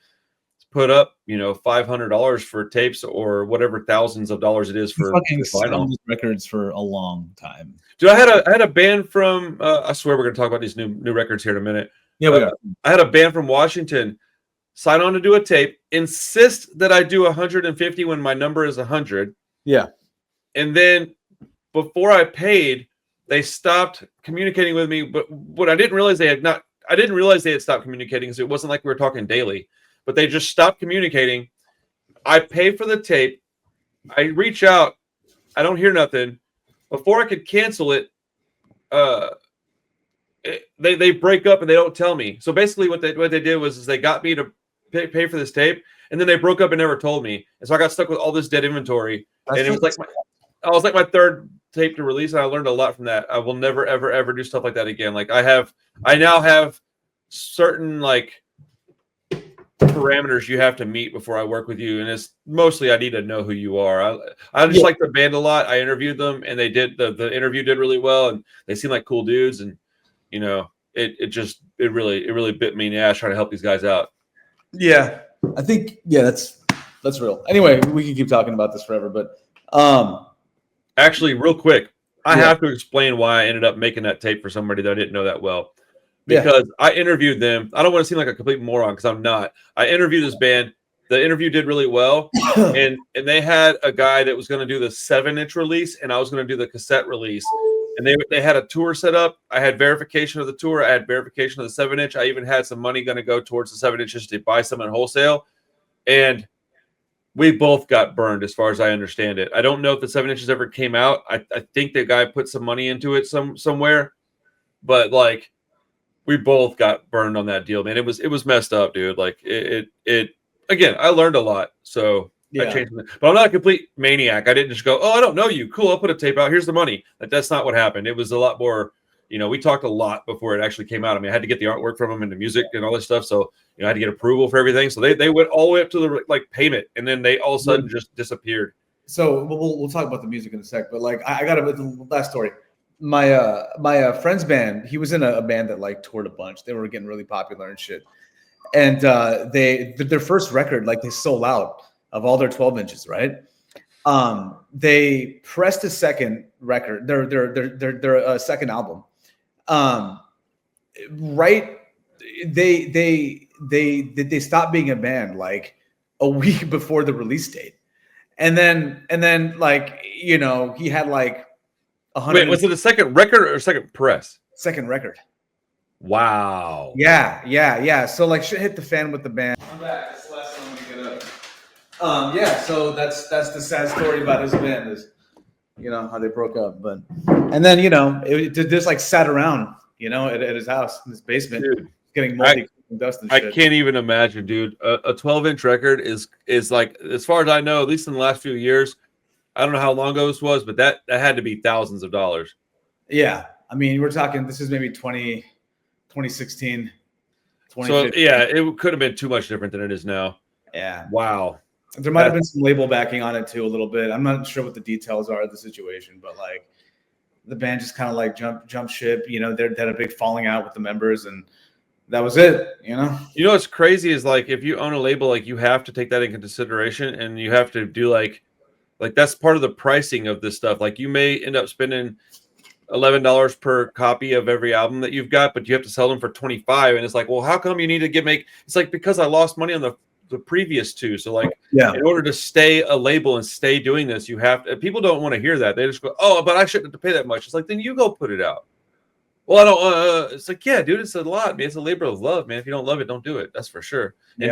put up, $500 for tapes or whatever thousands of dollars it is for vinyl records for a long time. Dude, I had a band from I swear we're gonna talk about these new records here in a minute. Yeah, we are. I had a band from Washington sign on to do a tape, insist that I do 150 when my number is 100. Yeah. And then before I paid, they stopped communicating with me. But what I didn't realize I didn't realize they had stopped communicating because it wasn't like we were talking daily, but they just stopped communicating. I pay for the tape. I reach out. I don't hear nothing. Before I could cancel it, they break up and they don't tell me. So basically what they did was they got me to pay for this tape, and then they broke up and never told me. And so I got stuck with all this dead inventory. And it was like my third tape to release, and I learned a lot from that. I will never ever do stuff like that again. Like I now have certain like parameters you have to meet before I work with you, and it's mostly I need to know who you are. I just like the band a lot. I interviewed them, and they did the interview did really well, and they seem like cool dudes, and it really bit me in the ass trying to help these guys out. Yeah, I think that's real. Anyway, we can keep talking about this forever, but actually, real quick, I have to explain why I ended up making that tape for somebody that I didn't know that well. Because I interviewed them. I don't want to seem like a complete moron because I'm not. I interviewed this band. The interview did really well. and they had a guy that was going to do the 7-inch release, and I was going to do the cassette release. And they had a tour set up. I had verification of the tour. I had verification of the 7-inch. I even had some money going to go towards the 7 inches to buy some in wholesale. And we both got burned as far as I understand it. I don't know if the 7 inches ever came out. I think the guy put some money into it somewhere. But like, we both got burned on that deal, man. It was messed up, dude. Like it again, I learned a lot. So I changed it. But I'm not a complete maniac. I didn't just go, oh, I don't know you. Cool, I'll put a tape out. Here's the money. That's not what happened. It was a lot more, we talked a lot before it actually came out. I mean, I had to get the artwork from them and the music and all this stuff. So, I had to get approval for everything. So they went all the way up to the like payment, and then they all of a sudden just disappeared. So we'll talk about the music in a sec, but like I got the last story. My friend's band, he was in a band that like toured a bunch. They were getting really popular and shit. And their first record, like they sold out of all their 12 inches, right? They pressed a second record, their second album. Right, they stopped being a band like a week before the release date, and then like he had like 100. Wait, was it a second record or a second press? Second record. Wow. Yeah. So like shit hit the fan with the band. I'm back. That's the last one I'm gonna get up. So that's the sad story about his band is, how they broke up. But and then it just like sat around, at his house in his basement, dude, getting moldy dust and I shit. can't even imagine, dude. A 12-inch record is like, as far as I know, at least in the last few years, I don't know how long ago this was, but that had to be thousands of dollars. Yeah, I mean, we're talking. This is maybe 2016, So 2015. yeah, it could have been too much different than it is now. Yeah, Wow. there might have been some label backing on it too, a little bit. I'm not sure what the details are of the situation, but like the band just kind of like jump ship. You know, they had a big falling out with the members, and that was it. You know. You know what's crazy is like if you own a label, like you have to take that into consideration, and you have to do like that's part of the pricing of this stuff. Like you may end up spending $11 per copy of every album that you've got, but you have to sell them for 25. And it's like, well, how come you need to make? It's like, because I lost money on the previous two. So like, in order to stay a label and stay doing this, you have to. People don't want to hear that. They just go, oh, but I shouldn't have to pay that much. It's like, then you go put it out. Well, I don't. It's like, yeah, dude, it's a lot, man. It's a labor of love, man. If you don't love it, don't do it. That's for sure. And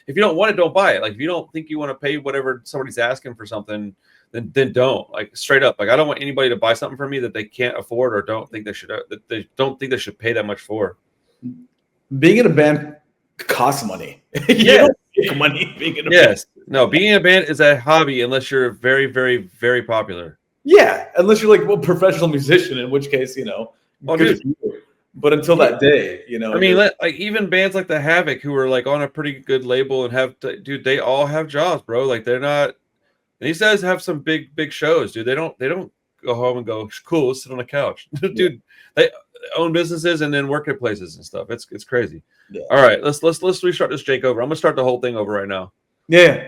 if you don't want it, don't buy it. Like if you don't think you want to pay whatever somebody's asking for something, then don't. Like straight up. Like I don't want anybody to buy something from me that they can't afford or don't think they should. That they don't think they should pay that much for. Being in a band costs money. Yeah, make money being in a band. No, being in a band is a hobby unless you're very, very, very popular. Yeah, unless you're like a professional musician, in which case, you know. Oh, dude. But until that day, you know. I mean, like even bands like the Havoc, who are like on a pretty good label and have, dude, they all have jobs, bro. Like they're not. And these guys have some big shows, dude. They don't go home and go, cool, let's sit on the couch, dude. They own businesses and then work at places and stuff. It's crazy. Yeah. All right, let's restart this Jake over. I'm gonna start the whole thing over right now. Yeah.